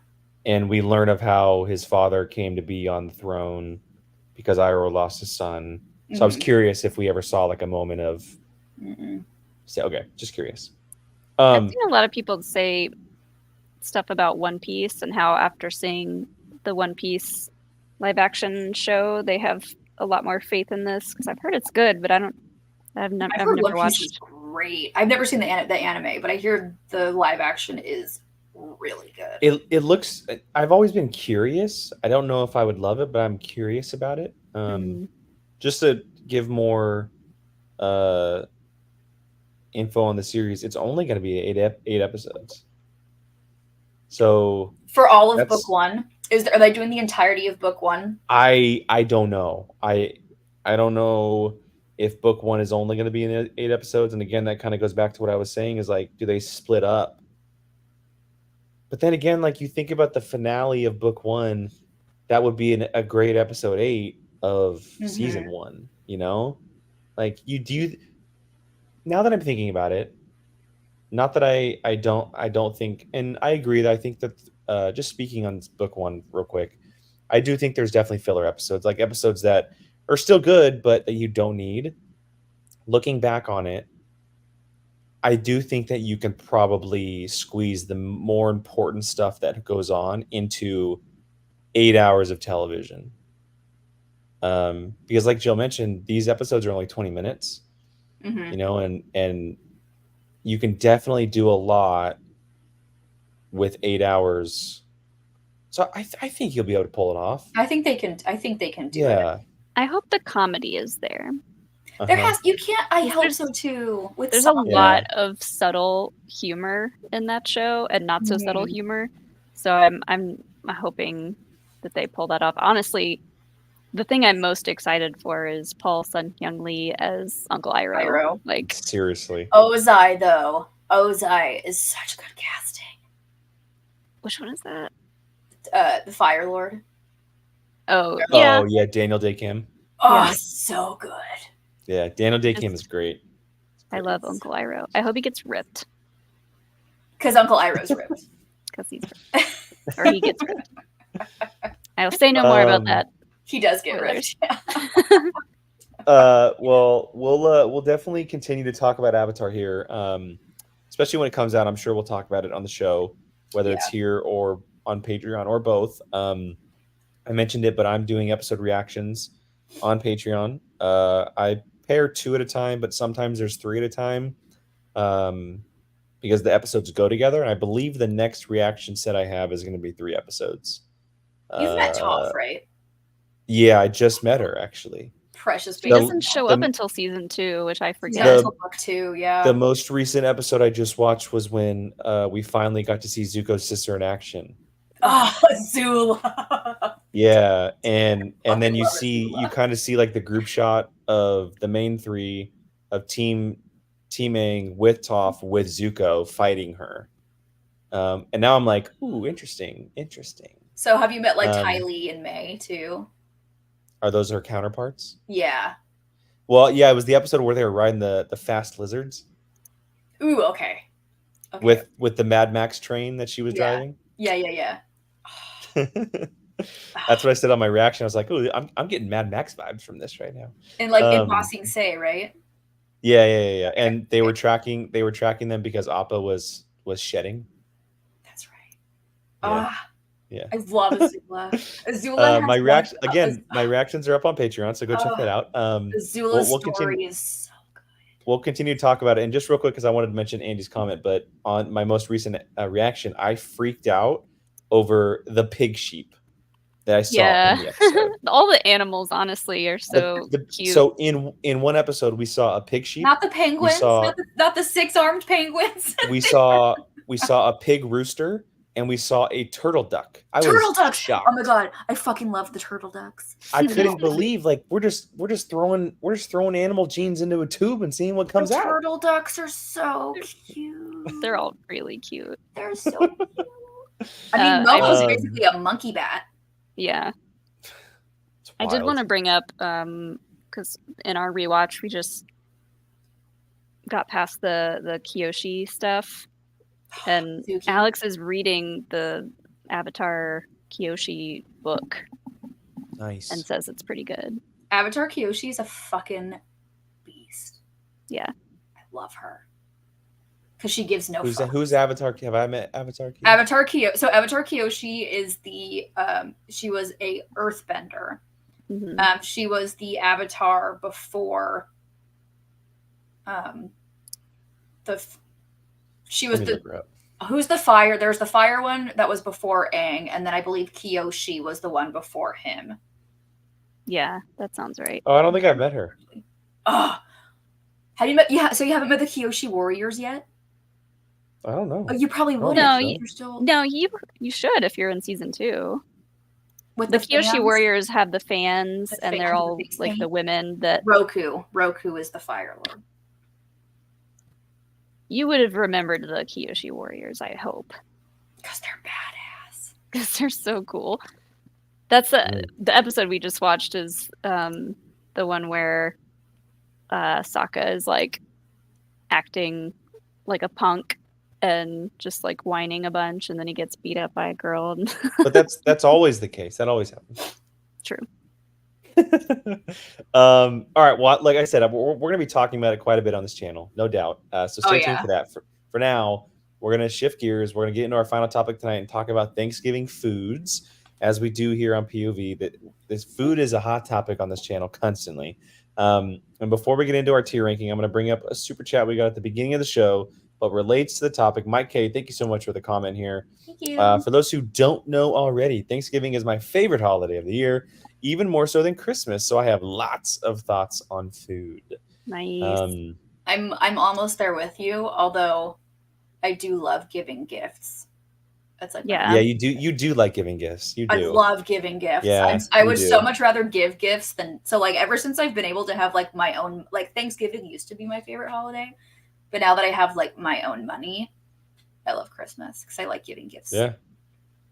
And we learn of how his father came to be on the throne because Iroh lost his son. So I was curious if we ever saw like a moment of say, okay, just curious. I've seen a lot of people say stuff about One Piece and how after seeing the One Piece live action show, they have a lot more faith in this, because I've heard it's good, but I've never One Piece watched. is great. I've never seen the anime, but I hear the live action is really good. It looks. I've always been curious. I don't know if I would love it, but I'm curious about it. Just to give more info on the series, it's only going to be eight episodes. So for all of book one, are they doing the entirety of book one? I don't know. I don't know if book one is only going to be in 8 episodes. And again, that kind of goes back to what I was saying is like, do they split up? But then again, like you think about the finale of book one, that would be a great episode 8 of season 1, you know? Like now that I'm thinking about it, not that I don't think, and I agree that I think that just speaking on book one real quick, I do think there's definitely filler episodes, like episodes that are still good, but that you don't need. Looking back on it, I do think that you can probably squeeze the more important stuff that goes on into 8 hours of television. Because like Jill mentioned, these episodes are only 20 minutes, you know, and you can definitely do a lot with 8 hours. So I think you'll be able to pull it off. I think they can do it. I hope the comedy is there. There I hope so too. There's a lot of subtle humor in that show and not so subtle humor. So I'm hoping that they pull that off. Honestly, the thing I'm most excited for is Paul Sun-Hyung Lee as Uncle Iroh. Like seriously. Ozai though. Ozai is such good casting. Which one is that? The Fire Lord. Oh yeah. Oh yeah, Daniel Day Kim. Oh, so good. Yeah, Daniel Day Kim is great. I love Uncle Iroh. I hope he gets ripped. Because Uncle Iroh's ripped. Because he's ripped. Or he gets ripped. I'll say no more about that. He does get ripped. Well, we'll definitely continue to talk about Avatar here, especially when it comes out. I'm sure we'll talk about it on the show, whether it's here or on Patreon or both. I mentioned it, but I'm doing episode reactions on Patreon. I pair 2 at a time, but sometimes there's 3 at a time, because the episodes go together. And I believe the next reaction set I have is going to be 3 episodes. You've met Toph, right? Yeah, I just met her actually. Precious. She doesn't show up until season 2, which I forget. Until book 2, yeah. The most recent episode I just watched was when we finally got to see Zuko's sister in action. Oh, Zula. Yeah, and then you kind of see like the group shot of the main 3 of Team Aang with Toph with Zuko fighting her. And now I'm like, ooh, interesting. So have you met like Ty Lee and May too? Are those her counterparts? Yeah. Well, yeah, it was the episode where they were riding the fast lizards. Ooh, okay. With the Mad Max train that she was driving. Yeah. That's what I said on my reaction. I was like, "Oh, I'm getting Mad Max vibes from this right now." And like in Ba Sing Se, right? Yeah. And they were tracking them because Appa was shedding. That's right. Yeah. Yeah. I love Azula. Azula has my reaction one, again. My reactions are up on Patreon, so go check that out. Azula's We'll story continue. is so good. We'll continue to talk about it. And just real quick, because I wanted to mention Andy's comment, but on my most recent reaction, I freaked out over the pig sheep that I saw in the episode. All the animals, honestly, are so cute. So in one episode, we saw a pig sheep. Not the penguins. saw- not the 6-armed penguins. We saw a pig rooster, and we saw a turtle duck. I Turtle was ducks. shocked. Oh my god, I fucking love the turtle ducks. I couldn't believe, like, we're just throwing animal genes into a tube and seeing what comes out. Turtle ducks are so cute. They're all really cute. They're so cute. I mean, Momo's basically a monkey bat. Yeah. It's I did wild. want to bring up, because in our rewatch, we just got past the Kyoshi stuff. And Suki. Alex is reading the Avatar Kyoshi book Nice. and says it's pretty good. Avatar Kyoshi is a fucking beast. Yeah. I love her. Because she gives no Who's fucks. who's Avatar? Have I met Avatar? Avatar Kyoshi. So Avatar Kyoshi is the she was a earthbender. Mhm. She was the Avatar before she was Let me look her up. who's the fire? There's the fire one that was before Aang, and then I believe Kyoshi was the one before him. Yeah, that sounds right. Oh, I don't think I've met her. Oh, have you met? Yeah, so you haven't met the Kyoshi warriors yet? I don't know. Oh, you probably would. No, if you- you're still No, you should if you're in season 2. with The Kyoshi fans. warriors have the fans, The and they're fans, all the big like the thing. women that Roku is the fire lord. you would have remembered the Kyoshi warriors, I hope, Because they're badass. because they're so cool. That's the episode we just watched is the one where Sokka is like acting like a punk and just like whining a bunch, and then he gets beat up by a girl. But that's always the case. That always happens. True. All right. Well, like I said, we're going to be talking about it quite a bit on this channel, no doubt. So stay tuned for that. For now, we're going to shift gears. We're going to get into our final topic tonight and talk about Thanksgiving foods, as we do here on POV. That this food is a hot topic on this channel constantly. And before we get into our tier ranking, I'm going to bring up a super chat we got at the beginning of the show, but relates to the topic. Mike K, thank you so much for the comment here. Thank you. For those who don't know already, Thanksgiving is my favorite holiday of the year, even more so than Christmas. So I have lots of thoughts on food. Nice. I'm almost there with you, although I do love giving gifts. That's like Yeah. Yeah, you do like giving gifts. You I do. love giving gifts. Yeah, I you would do. so much rather give gifts than like ever since I've been able to have like my own, like Thanksgiving used to be my favorite holiday, but now that I have like my own money, I love Christmas because I like giving gifts. Yeah.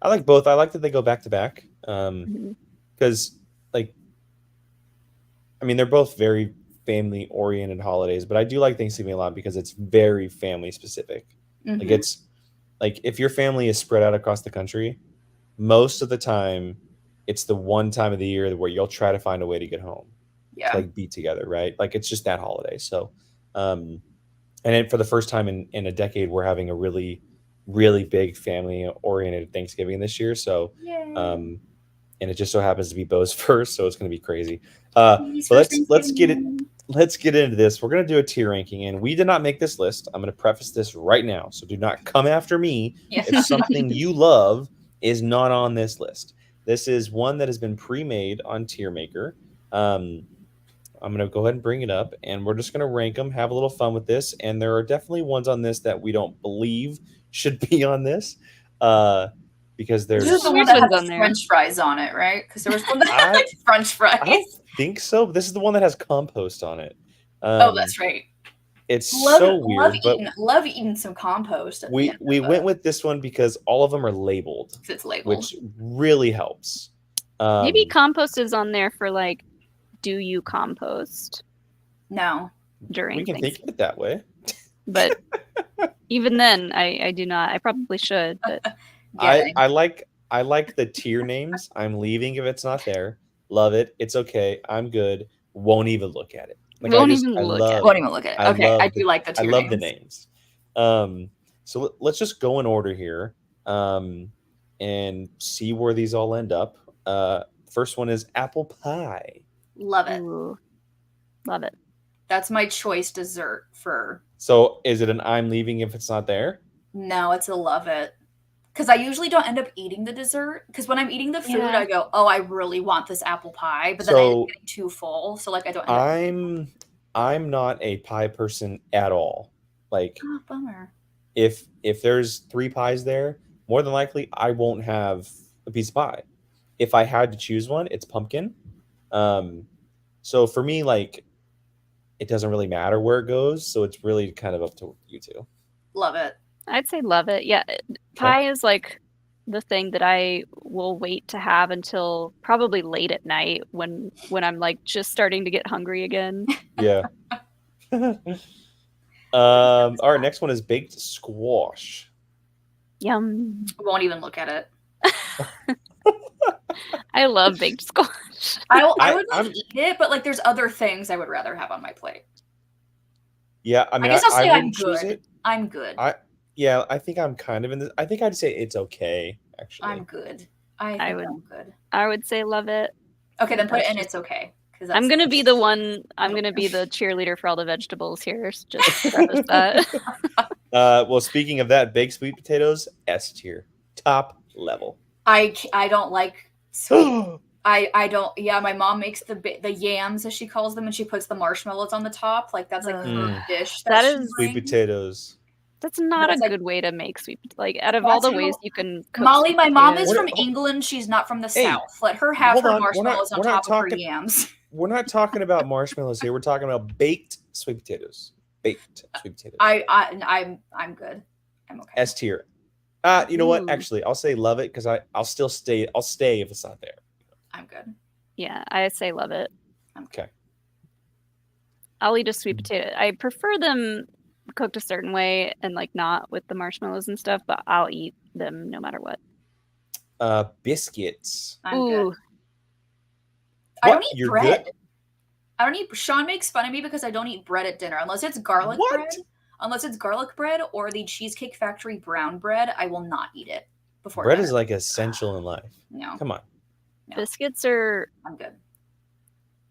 I like both. I like that they go back to back. Mhm. Because like I mean they're both very family oriented holidays, but I do like Thanksgiving a lot because it's very family specific. Mhm. Like it's like if your family is spread out across the country, most of the time it's the one time of the year where you'll try to find a way to get home. Yeah. To like be together, right? Like it's just that holiday. So and then for the first time in a decade, we're having a really, really big family oriented Thanksgiving this year. So Yay. and it just so happens to be Bo's first, so it's gonna be crazy. Please, But for let's get it. Thanksgiving. Let's get into this. We're going to do a tier ranking, and we did not make this list. I'm going to preface this right now. So do not come after me Yeah. if something you love is not on this list. This is one that has been pre-made on Tier Maker. I'm going to go ahead and bring it up, and we're just going to rank them, have a little fun with this. And there are definitely ones on this that we don't believe should be on this because there's... This is the one Which that one's has on there? French fries on it, right? Because there was one that had I- French fries. I don't think so. But this is the one that has compost on it. Oh, that's right. It's so weird, but love eating some compost. At the we end went with this one because all of them are labeled, 'cause it's labeled. which really helps. Maybe compost is on there for like, do you compost No, during we can things? think of it that way. But even then, I do not. I probably should, but I like the tier names. I'm leaving if it's not there. Love it. It's okay. I'm good. Won't even look at it. Like, Won't I just- even I look at love- it. won't even look at it. I Okay, love I the- do like the I tier love the names. names. So let's just go in order here. and see where these all end up. First one is apple pie. Love it. Ooh, love it. That's my choice dessert for. So is it an I'm leaving if it's not there? No, it's a love it. Because I usually don't end up eating the dessert. Because when I'm eating the food, Yeah. I go, "Oh, I really want this apple pie," but then I end So up getting too full, so like I don't. End up I'm not a pie person at all. Like Oh, bummer. if there's 3 pies there, more than likely I won't have a piece of pie. If I had to choose one, it's pumpkin. So for me, like, it doesn't really matter where it goes. So it's really kind of up to you two. Love it. I'd say love it. Yeah, pie is like the thing that I will wait to have until probably late at night when I'm like just starting to get hungry again. Yeah. All right, next one is baked squash. Yum. Won't even look at it. I love baked squash. I would I'm- eat it, but like there's other things I would rather have on my plate. Yeah, I mean, guess I'll say I'm wouldn't choose good. it. I'm good. Yeah, I think I'm kind of in this. I think I'd say it's okay, actually. I'm good. I'm good. I would say love it. Okay, then put it That's in. just- It's okay. I'm gonna be the one. I'm gonna be the cheerleader for all the vegetables here. Just to preface that. Well, speaking of that, baked sweet potatoes, S tier, top level. I don't like sweet. I don't. Yeah, my mom makes the yams as she calls them, and she puts the marshmallows on the top. Like that's like her Mm. dish. That she is- Sweet brings. potatoes. That's not That's a like- good way to make sweet. Like out of all the That's ways how- you can cook Molly, sweet my mom is potatoes- from England. She's not from the Hey, South. Let her have hold her on, we're not- marshmallows on we're not top of her talking- yams. We're not talking about marshmallows here. We're talking about baked sweet potatoes. Baked sweet potatoes. I'm good. I'm okay. S tier. You know what? Ooh. Actually, I'll say love it because I'll still stay. I'll stay if it's not there. I'm good. Yeah, I say love it. Okay. I'll eat a sweet potato. I prefer them cooked a certain way and like not with the marshmallows and stuff, but I'll eat them no matter what. Biscuits. I'm Ooh, good. I don't What? eat You're bread. good? I don't eat. Sean makes fun of me because I don't eat bread at dinner unless it's garlic What? bread. Unless it's garlic bread or the Cheesecake Factory brown bread, I will not eat it before Bread dinner. is like essential in life. No, Come on. biscuits are. I'm good.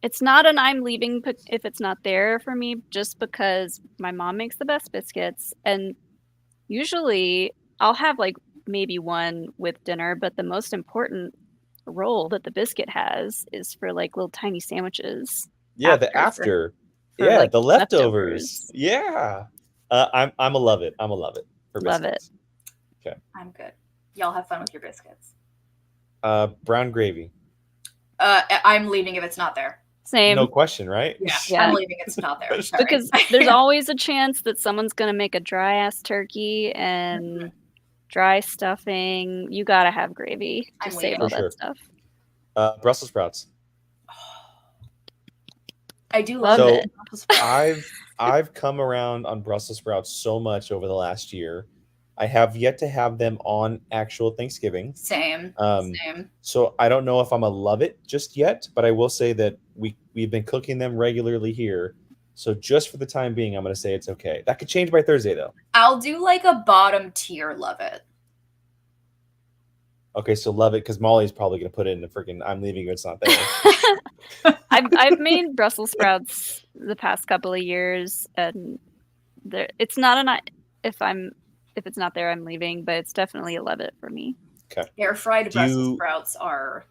It's not an I'm leaving if it's not there for me, just because my mom makes the best biscuits, and usually I'll have like maybe one with dinner, but the most important role that the biscuit has is for like little tiny sandwiches. Yeah, the After after. for, Yeah, like, the leftovers. leftovers. Yeah. I'm a love it. I'm a love it for Love it. biscuits. I'm good. Y'all have fun with your biscuits. Brown gravy. I'm leaving if it's not there. Same. No question, right? Yeah. I'm leaving if it's not there. Sorry. Because there's always a chance that someone's gonna make a dry ass turkey and dry stuffing. You gotta have gravy to I'm save waiting. all For that sure. stuff. Brussels sprouts. I do Love love it. I've come around on Brussels sprouts so much over the last year. I have yet to have them on actual Thanksgiving. Same. Same. So I don't know if I'm a love it just yet, but I will say that we've been cooking them regularly here. So just for the time being, I'm going to say it's okay. That could change by Thursday though. I'll do like a bottom tier love it. Okay, so love it because Molly's probably going to put it in the freaking I'm leaving if it's not there. I've made Brussels sprouts the past couple of years, and it's not an if it's not there, I'm leaving, but it's definitely a love it for me. Air fried Do Brussels you- sprouts are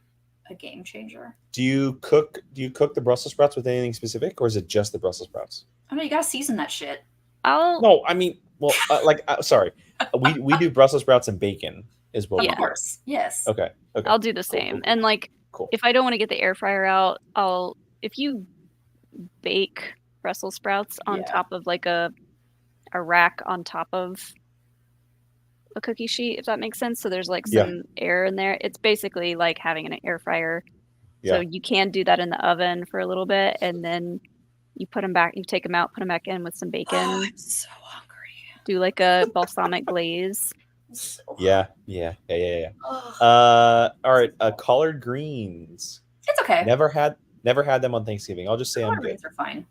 a game changer. Do you cook the Brussels sprouts with anything specific, or is it just the Brussels sprouts? I mean, you gotta season that shit. I'll I mean, well, sorry, we do Brussels sprouts and bacon is what Of we Yeah. do. course. Yes. Okay. I'll do the same. cool. And like Cool. if I don't want to get the air fryer out, if you bake Brussels sprouts on Yeah. top of like a rack on top of a cookie sheet, if that makes sense. So there's like Yeah. some air in there. It's basically like having an air fryer. So Yeah. you can do that in the oven for a little bit, and then you take them out, put them back in with some bacon, Oh, I'm so hungry. do like a balsamic glaze. I'm so Yeah. hungry. All right. Collard greens. It's okay. Never had them on Thanksgiving. I'll just say I'm Collard good. greens are fine.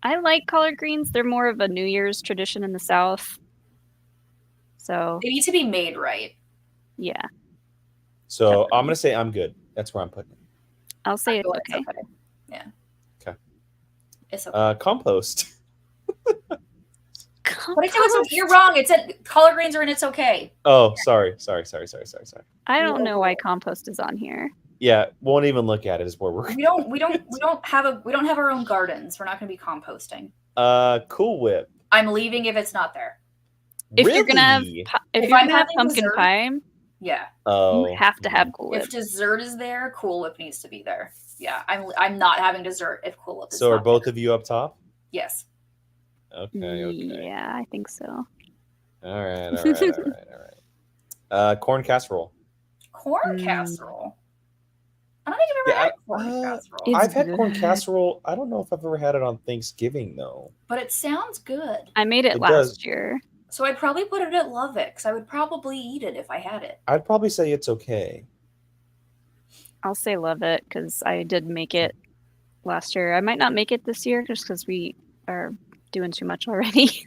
I like collard greens. They're more of a New Year's tradition in the South. So They need to be made right. yeah, So I'm gonna say I'm good. That's where I'm putting it. I'll say I it's feel like okay. it's okay. Yeah. Okay. It's okay. Compost. What did you do? You're wrong. It said collard greens are in. It's okay. Oh, sorry. I don't know why compost is on here. Yeah, won't even look at it. Is where we're. We don't have our own gardens. We're not going to be composting. Cool Whip. I'm leaving if it's not there. If you're gonna have Really? if If you're I'm gonna have having pumpkin dessert- pie, Yeah. Oh, you have to have Cool Whip. If dessert is there, Cool Whip needs to be there. Yeah. I'm not having dessert if Cool Whip is So are not both there. of you up top? Yes. Okay. Yeah, I think so. All right. Corn casserole. Corn casserole. I don't think I've ever had corn casserole. It's I've had corn good. casserole. I don't know if I've ever had it on Thanksgiving though. But it sounds good. I made it It last does. year. So I'd probably put it at Love It because I would probably eat it if I had it. I'd probably say it's okay. I'll say love it because I did make it last year. I might not make it this year just because we are doing too much already.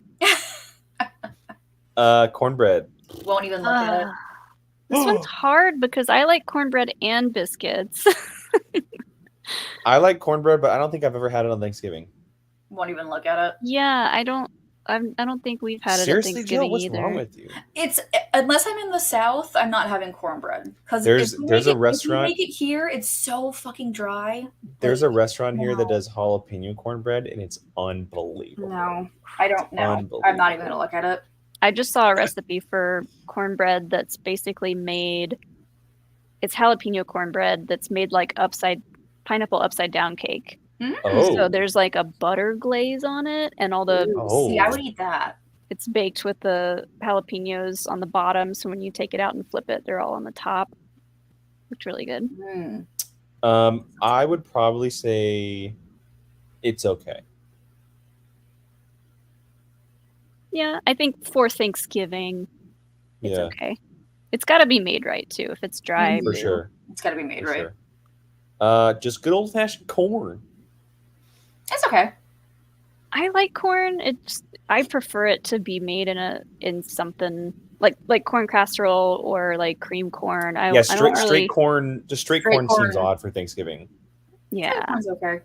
Cornbread. Won't even look at it. This one's hard because I like cornbread and biscuits. I like cornbread, but I don't think I've ever had it on Thanksgiving. Won't even look at it. Yeah, I don't think we've had it Seriously, at Jill, Thanksgiving what's either. wrong with you? It's unless I'm in the South, I'm not having cornbread because There's a restaurant. If you make it here, it's so fucking dry. There's a restaurant here that No. does jalapeno cornbread, and it's unbelievable. No, I don't know. Unbelievable. I'm not even gonna look at it. I just saw a recipe for cornbread that's basically made. It's jalapeno cornbread that's made like pineapple upside down cake. Oh, So there's like a butter glaze on it, and all the See, I would eat that. it's baked with the jalapenos on the bottom. So when you take it out and flip it, they're all on the top. Looks really good. I would probably say it's okay. Yeah, I think for Thanksgiving, it's Yeah, okay. It's got to be made right too. If it's dry, for boo. sure. It's got to be made For right. sure. Just good old fashioned corn. It's okay. I like corn. I prefer it to be made in something like corn casserole or like cream corn. I Yeah, don't really, straight corn. Just straight Straight corn seems corn. odd for Thanksgiving. Yeah. It's okay.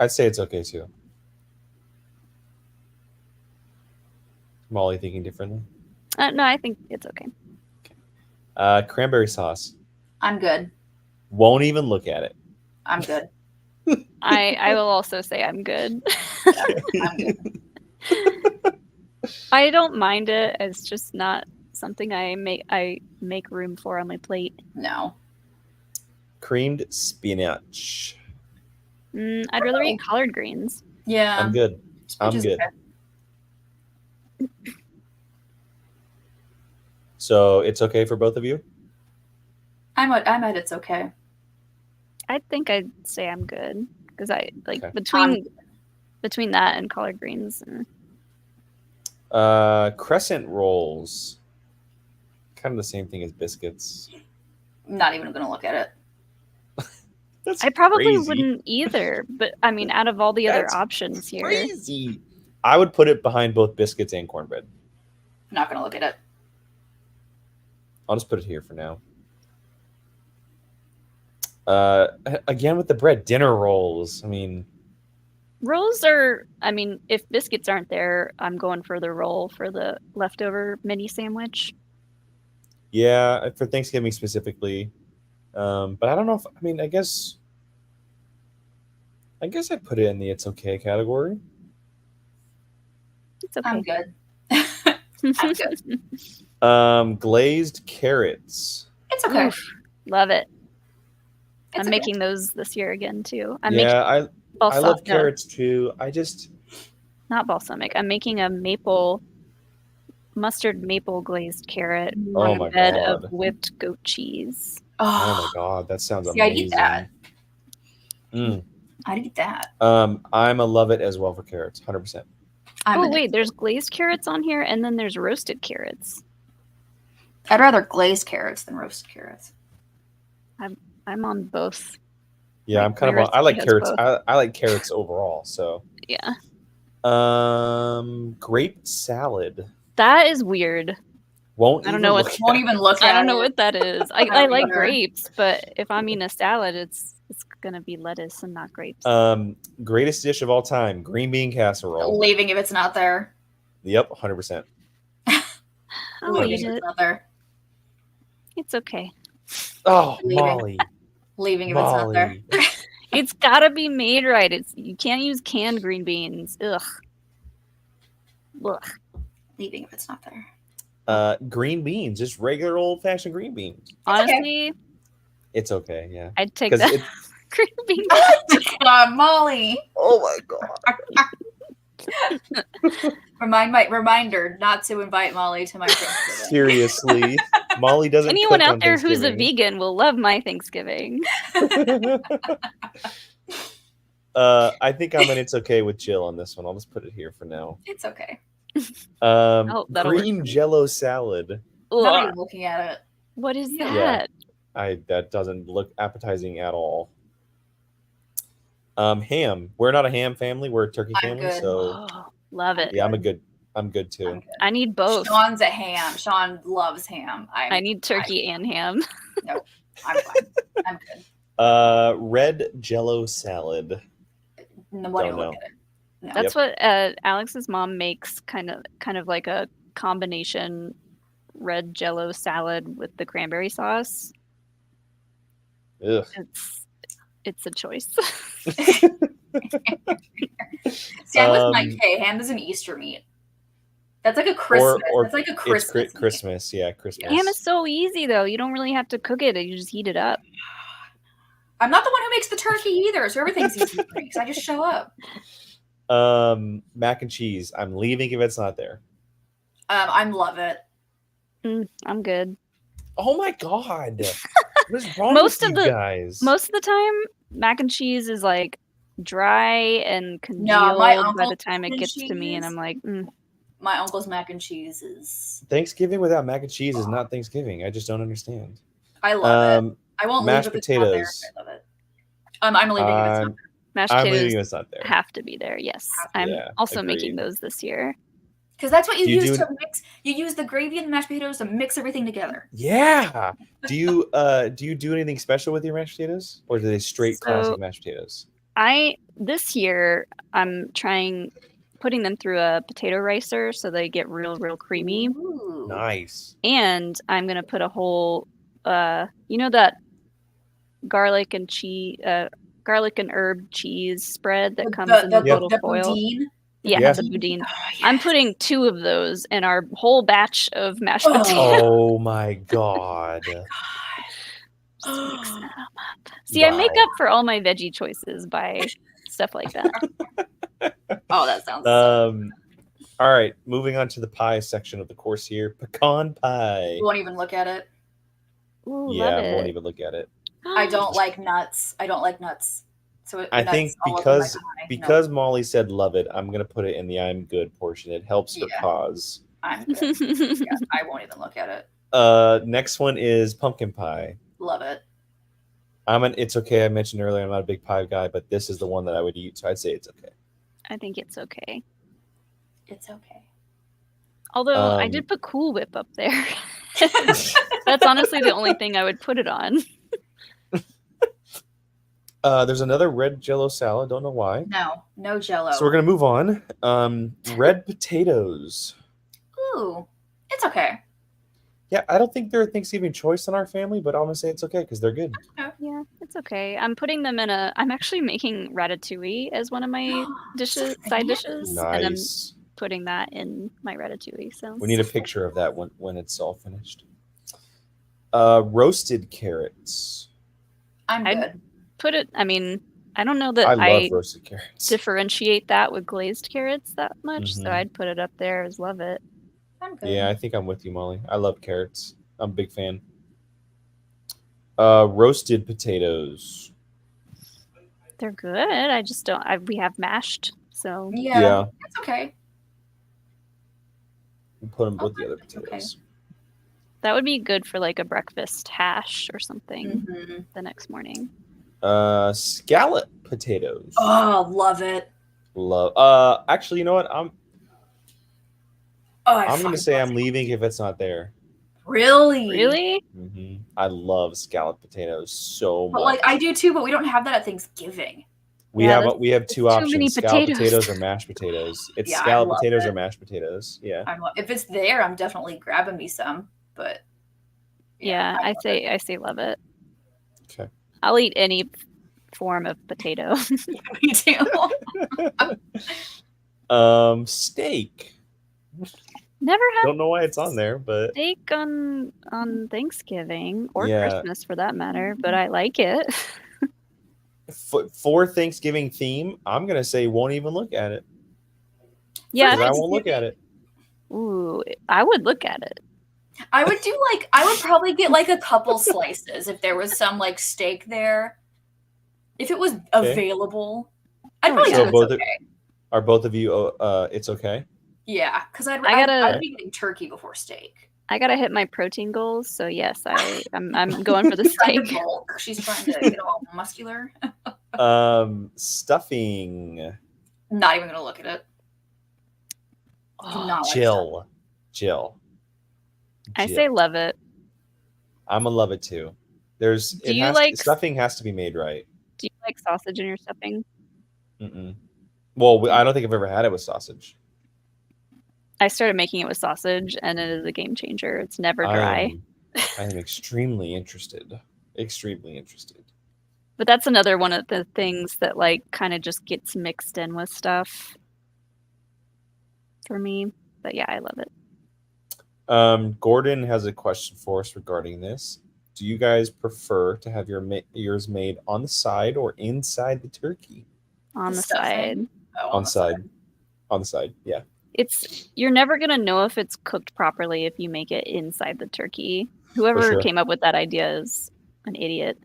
I'd say it's okay too. Molly thinking differently. No, I think it's okay. Cranberry sauce. I'm good. Won't even look at it. I'm good. I will also say I'm good. I'm good. I don't mind it. It's just not something I make room for on my plate. No. Creamed spinach. I'd rather eat collard greens. Yeah. I'm good. I'm Which is good. okay. So it's okay for both of you? I'm at it's okay. I think I'd say I'm good because I like Okay. between that and collard greens. And Crescent rolls. Kind of the same thing as biscuits. I'm not even gonna look at it. That's I probably crazy. wouldn't either, but I mean, out of all the other That's options here, Crazy. I would put it behind both biscuits and cornbread. I'm not gonna look at it. I'll just put it here for now. Again with the bread, dinner rolls. I mean, rolls are. I mean, if biscuits aren't there, I'm going for the roll for the leftover mini sandwich. yeah, for Thanksgiving specifically. But I don't know if I guess I'd put it in the it's okay category. It's okay. I'm good. I'm good. Glazed carrots. It's okay. Oof, love it. It's I'm okay. making those this year again too. I'm Yeah, I making balsamic, love carrots too. I just not balsamic. I'm making a mustard maple glazed carrot Oh on my a bed God. of whipped goat cheese. oh my god, that sounds See, I'd amazing. eat that. Mm. I'd eat that. I'm a love it as well for carrots, 100%. Oh wait, there's glazed carrots on here, and then there's roasted carrots. I'd rather glazed carrots than roasted carrots. I'm on both. Yeah, I'm kind My of. I like recipe has carrots. both. I like carrots overall. So, Yeah, grape salad. that is weird. Won't I don't even know look what- at Won't it. even look I at don't know it. what that is. I don't like either. grapes, but if I'm eating a salad, it's gonna be lettuce and not grapes. Greatest dish of all time: green bean casserole. Leaving if it's not there. Yep, 100%. I'll Leaving eat if it. it's not there. It's okay. Oh, Leaving. Molly. Leaving if it's not there. Molly. It's gotta be made right. You can't use canned green beans. Ugh. Ugh. Leaving if it's not there. Green beans, just regular old fashioned green beans. Honestly, It's okay, yeah. I'd take 'Cause that it- green bean. Molly. Oh my god. Reminder not to invite Molly to my Thanksgiving. Seriously, Molly doesn't. Anyone cook out on there who's a Thanksgiving. vegan will love my Thanksgiving. I think I'm in It's Okay with Jill on this one. I'll just put it here for now. It's okay. That'll work Green for me. Jello salad. Not Ugh. even looking at it. What is Yeah. that? That doesn't look appetizing at all. Ham. We're not a ham family. We're a turkey I'm family. good. So Oh, love it. yeah, I'm good too. I'm good. I need both. Sean's a ham. Sean loves ham. I need turkey and ham. No, I'm fine. I'm good. Red Jello salad. No one Don't will look know. at it. No. That's what Alex's mom makes, kind of like a combination red Jello salad with the cranberry sauce. Ugh. It's a choice. See, I'm with Mike K. Ham is an Easter meat. That's like a Christmas. That's like a Christmas. It's Christmas. Yeah, Christmas. Ham is so easy though. You don't really have to cook it. You just heat it up. I'm not the one who makes the turkey either, so everything's easy for me because I just show up. Mac and cheese. I'm leaving if it's not there. I love it. I'm good. Oh my god. What is wrong Most with of you the- guys? Most of the time, mac and cheese is like dry and congealed No, my by uncle's the time it mac and gets to me, and cheese- I'm like, My uncle's mac and cheese is. Thanksgiving without mac and cheese is not Thanksgiving. I just don't understand. I love it. I won't leave mashed if it's not there. potatoes. I love it. I'm leaving if it's not there. mashed I'm potatoes leaving if it's not there. have to be there. Yes, I'm Yeah, also agreed. making those this year. Because that's what you Do you use do to mix. You use the gravy and the mashed potatoes to mix everything together. Yeah. Do you do anything special with your mashed potatoes, or are they straight So- classic mashed potatoes? This year I'm putting them through a potato ricer so they get real creamy. Ooh. Nice. And I'm gonna put a whole that garlic and herb cheese spread that comes in the little foil. boudin. Yeah. The boudin. Oh, I'm yes. putting 2 of those in our whole batch of mashed Oh. potatoes. Oh my god. Just mixing them up. See, I make Wow. up for all my veggie choices by stuff like that. Oh, that sounds. All right, moving on to the pie section of the course here. Pecan pie. You won't even look at it. Ooh, Yeah, love I won't it. even look at it. I don't like nuts. So I nuts think all over my because pie. No, because Molly said love it, I'm gonna put it in the I'm good portion. It helps her Yeah. cause. I'm good. Yeah, I won't even look at it. Next one is pumpkin pie. Love it. It's okay. I mentioned earlier I'm not a big pie guy, but this is the one that I would eat, so I'd say it's okay. I think it's okay. It's okay. Although I did put Cool Whip up there. That's honestly the only thing I would put it on. There's another red Jello salad. Don't know why. No Jello. So we're gonna move on. Red potatoes. Ooh, it's okay. Yeah, I don't think they're a Thanksgiving choice in our family, but I'm gonna say it's okay because they're good. Yeah, it's okay. I'm putting them in I'm actually making ratatouille as one of my So side fancy. dishes. And I'm Nice. putting that in my ratatouille. So We need a picture of that when it's all finished. Roasted carrots. I'm I'd good. put it, I mean, I don't know that I I love roasted carrots. differentiate that with glazed carrots that much. Mhm. So I'd put it up there as love it. I'm good. Yeah, I think I'm with you, Molly. I love carrots. I'm a big fan. Roasted potatoes. They're good. I just don't, we have mashed. So Yeah. It's okay. Put them with the other Okay. potatoes. that would be good for like a breakfast hash or something Mhm. the next morning. Scallop potatoes. Oh, love it. Love. Actually, you know what? Oh, I'm gonna say I'm leaving if it's not there. Really? Really? I love scalloped potatoes so much. But like I do too, but we don't have that at Thanksgiving. We Yeah, have we have two that's too many options: scalloped potatoes. potatoes or mashed potatoes. It's Yeah, I scalloped love potatoes it. or mashed potatoes. Yeah. If it's there, I'm definitely grabbing me some. But Yeah, I love it. say love it. Okay. I'll eat any form of potato. Me too. Steak. Never had Don't know why it's on there, but steak on Thanksgiving or Yeah. Christmas for that matter, but I like it. for Thanksgiving theme, I'm gonna say won't even look at it. Yeah, I won't look at it. Ooh, I would look at it. I would do I would probably get like a couple slices if there was some like steak there. If it was available, I'd probably yeah. do So it's okay. Are both of you it's okay? Yeah, because I'd be getting turkey before steak. I gotta hit my protein goals, so yes, I'm going for the steak. She's trying to get all muscular. Stuffing. Not even gonna look at it. Oh, Jill. I say love it. I'm gonna love it too. Stuffing has to be made right. Do you like sausage in your stuffing? Mm-mm. Well, I don't think I've ever had it with sausage. I started making it with sausage, and it is a game changer. It's never dry. I am extremely interested. Extremely interested. But that's another one of the things that like kind of just gets mixed in with stuff for me. But yeah, I love it. Gordon has a question for us regarding this. Do you guys prefer to have yours made on the side or inside the turkey? On the side. Oh, on the side, yeah. You're never gonna know if it's cooked properly if you make it inside the turkey. Whoever came up with that idea is an idiot.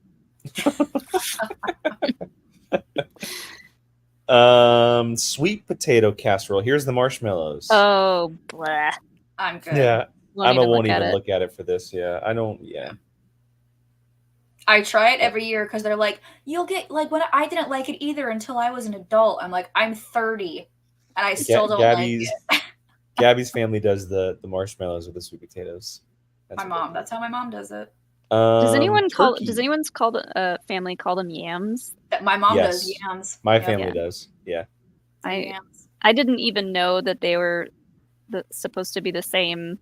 Sweet potato casserole. Here's the marshmallows. Oh, blah. I'm good. Yeah, I won't even look at it for this. Yeah, I don't. Yeah. I try it every year because they're like, you'll get like when I didn't like it either until I was an adult. I'm like, I'm 30 and I still don't like it. Gabby's family does the marshmallows with the sweet potatoes. That's how my mom does it. Does anyone's family call them yams? My mom does yams. My family does. Yeah. I didn't even know that they were supposed to be the same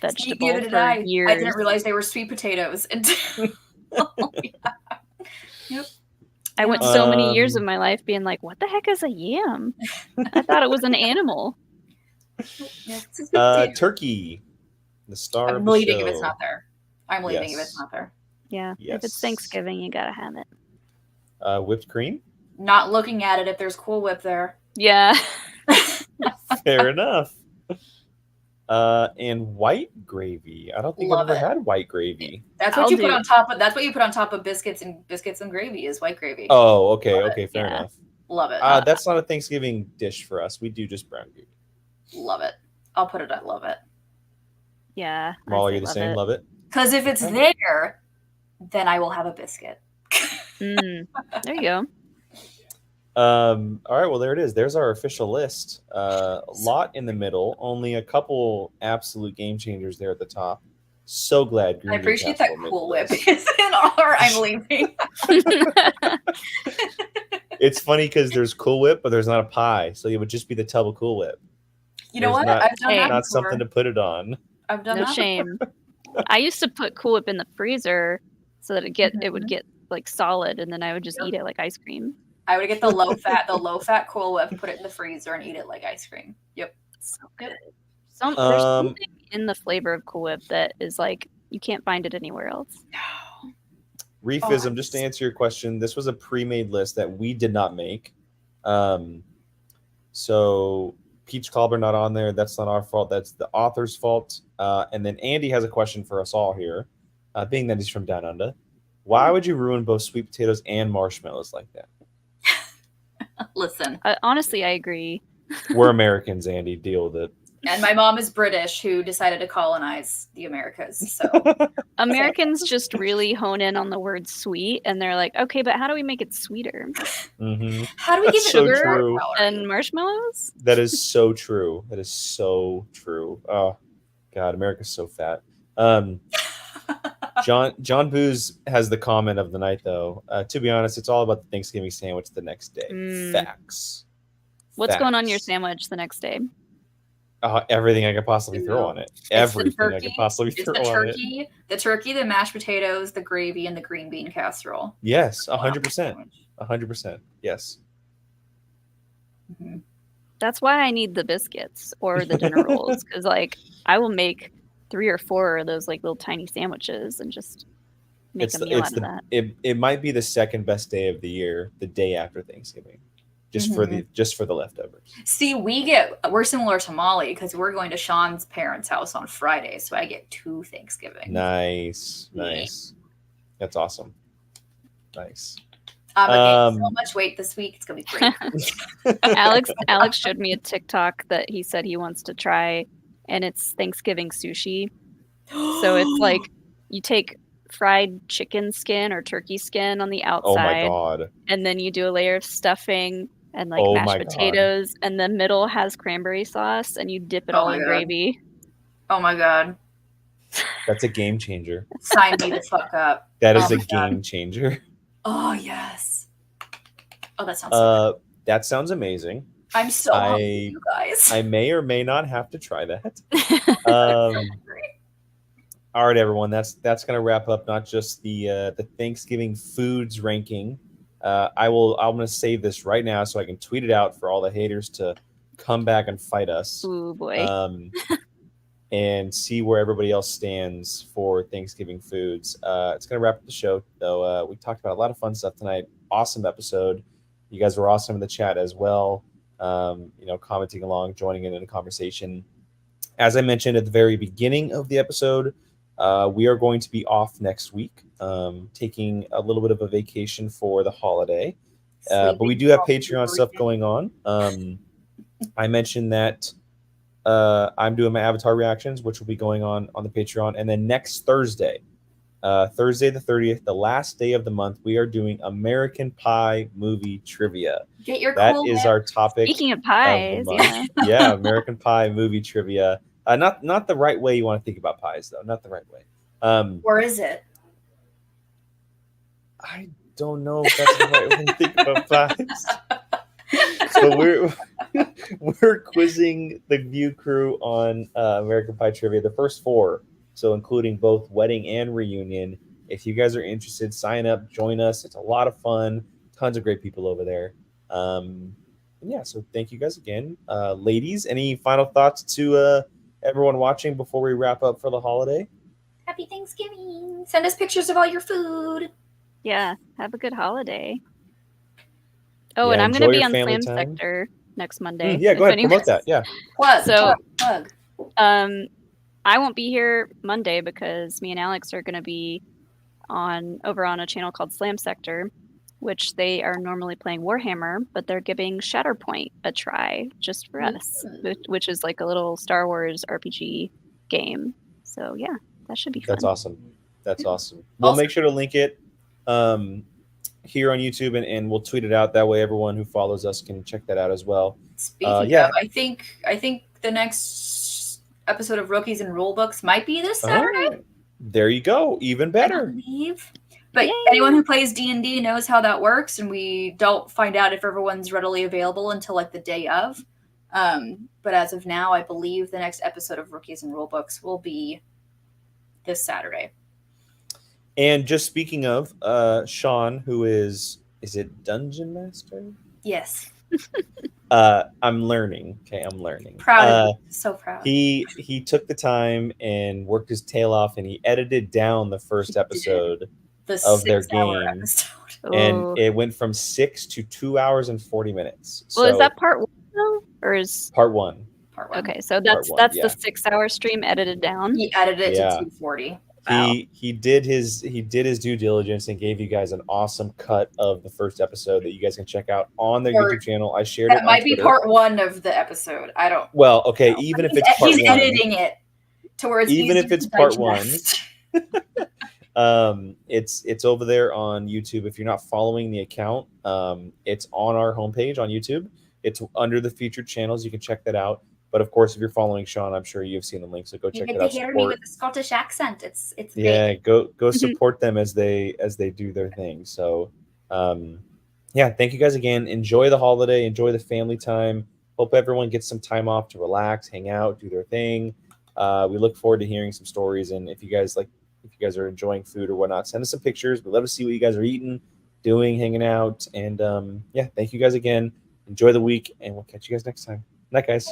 vegetable for years. I didn't realize they were sweet potatoes until Yep. I went so many years of my life being like, what the heck is a yam? I thought it was an animal. Turkey. The star I'm leaving if it's not there. I'm leaving if it's not there. Yeah. Yes. If it's Thanksgiving, you gotta have it. Whipped cream? Not looking at it if there's Cool Whip there. Yeah. Fair enough. And white gravy. I don't think I've ever had white gravy. That's what you put on top of. That's what you put on top of biscuits and gravy is white gravy. Oh, okay, okay, fair enough. Love it. That's not a Thanksgiving dish for us. We do just brown gravy. Love it. I'll put it at love it. Yeah. Molly, you're the same. Love it. Because if it's there, then I will have a biscuit. There you go. All right, well, there it is. There's our official list. A lot in the middle, only a couple absolute game changers there at the top. So glad. I appreciate that Cool Whip is in our I'm leaving. It's funny because there's Cool Whip, but there's not a pie, so it would just be the tub of Cool Whip. You know what? I've done that not something to put it on. I've done no shame. I used to put Cool Whip in the freezer so that it would get like solid, and then I would just eat it like ice cream. I would get the low fat Cool Whip, put it in the freezer, and eat it like ice cream. Yep, so good. There's something in the flavor of Cool Whip that is like you can't find it anywhere else. No. Refism, just to answer your question, this was a pre-made list that we did not make. So Peach Cobbler not on there. That's not our fault. That's the author's fault. And then Andy has a question for us all here, being that he's from Down Under. Why would you ruin both sweet potatoes and marshmallows like that? Listen. Honestly, I agree. We're Americans, Andy. Deal with it. And my mom is British, who decided to colonize the Americas. So Americans just really hone in on the word sweet, and they're like, okay, but how do we make it sweeter? Mm-hmm. How do we give it sugar and marshmallows? That is so true. That is so true. Oh, God, America's so fat. John Booz has the comment of the night, though. To be honest, it's all about the Thanksgiving sandwich the next day. Facts. What's going on in your Facts. sandwich the next day? Everything I could possibly throw on it. Everything I could possibly throw on it. The turkey, the mashed potatoes, the gravy, and the green bean casserole. Yes, 100%. 100%. Yes. Mm-hmm. That's why I need the biscuits or the dinner rolls, because like I will make 3 or 4 of those like little tiny sandwiches and just make a meal out of that. It might be the second best day of the year, the day after Thanksgiving. Just for the leftovers. See, we're similar to Molly because we're going to Sean's parents' house on Friday, so I get 2 Thanksgivings. Nice. That's awesome. Nice. I'm gaining so much weight this week. It's gonna be great. Alex showed me a TikTok that he said he wants to try, and it's Thanksgiving sushi. So it's like you take fried chicken skin or turkey skin on the outside. Oh my god! And then you do a layer of stuffing and like mashed potatoes, and the middle has cranberry sauce, and you dip it all in gravy. Oh my god! That's a game changer. Sign me the fuck up. That is a game changer. Oh yes. Oh, that sounds so good. That sounds amazing. I'm so hungry, you guys. I may or may not have to try that. All right, everyone. That's gonna wrap up not just the Thanksgiving foods ranking. I'm gonna save this right now so I can tweet it out for all the haters to come back and fight us. Ooh boy. And see where everybody else stands for Thanksgiving foods. It's gonna wrap up the show, though. We talked about a lot of fun stuff tonight. Awesome episode. You guys were awesome in the chat as well. Commenting along, joining in the conversation. As I mentioned at the very beginning of the episode, we are going to be off next week, taking a little bit of a vacation for the holiday. But we do have Patreon stuff going on. I mentioned that I'm doing my Avatar reactions, which will be going on the Patreon. And then next Thursday, Thursday the 30th, the last day of the month, we are doing American Pie movie trivia. Get your That is our topic. Speaking of pies, yeah, American Pie movie trivia. Not the right way you want to think about pies, though. Not the right way. Or is it? I don't know if that's the right way to think about pies. So we're quizzing the View crew on American Pie trivia, the first 4, so including both wedding and reunion. If you guys are interested, sign up, join us. It's a lot of fun. Tons of great people over there. So thank you guys again. Ladies, any final thoughts to everyone watching before we wrap up for the holiday? Happy Thanksgiving. Send us pictures of all your food. Yeah, have a good holiday. Oh, and I'm going to be on Slam Sector next Monday. Yeah, go ahead, promote that. Yeah. Plug. I won't be here Monday because me and Alex are going to be over on a channel called Slam Sector, which they are normally playing Warhammer, but they're giving Shatterpoint a try just for us, which is like a little Star Wars RPG game. So yeah, that should be fun. That's awesome. We'll make sure to link it here on YouTube, and we'll tweet it out. That way everyone who follows us can check that out as well. Speaking of, I think the next episode of Rookies and Rulebooks might be this Saturday. There you go. Even better. I believe. But anyone who plays D&D knows how that works, and we don't find out if everyone's readily available until like the day of. But as of now, I believe the next episode of Rookies and Rulebooks will be this Saturday. And just speaking of Sean, who is it Dungeon Master? Yes. I'm learning. Okay, I'm learning. Proud of you. So proud. He took the time and worked his tail off, and he edited down the first episode of their game. And it went from 6 to 2 hours and 40 minutes. Well, is that part 1 though? Or is part one? Okay, so that's the 6-hour stream edited down. He edited it to 240. Wow. He did his due diligence and gave you guys an awesome cut of the first episode that you guys can check out on their YouTube channel. I shared it. That might be part 1 of the episode. I don't. Well, okay, even if it's part 1, he's editing it to where it's even if it's part 1. It's over there on YouTube. If you're not following the account, it's on our homepage on YouTube. It's under the featured channels. You can check that out. But of course, if you're following Sean, I'm sure you've seen the link, so go check You it get out. to hear me Support. with a Scottish accent. It's great. Yeah, go support them as they do their thing. So yeah, thank you guys again. Enjoy the holiday, enjoy the family time. Hope everyone gets some time off to relax, hang out, do their thing. We look forward to hearing some stories, and if you guys are enjoying food or whatnot, send us some pictures. But let us see what you guys are eating, doing, hanging out. And yeah, thank you guys again. Enjoy the week, and we'll catch you guys next time. Night, guys.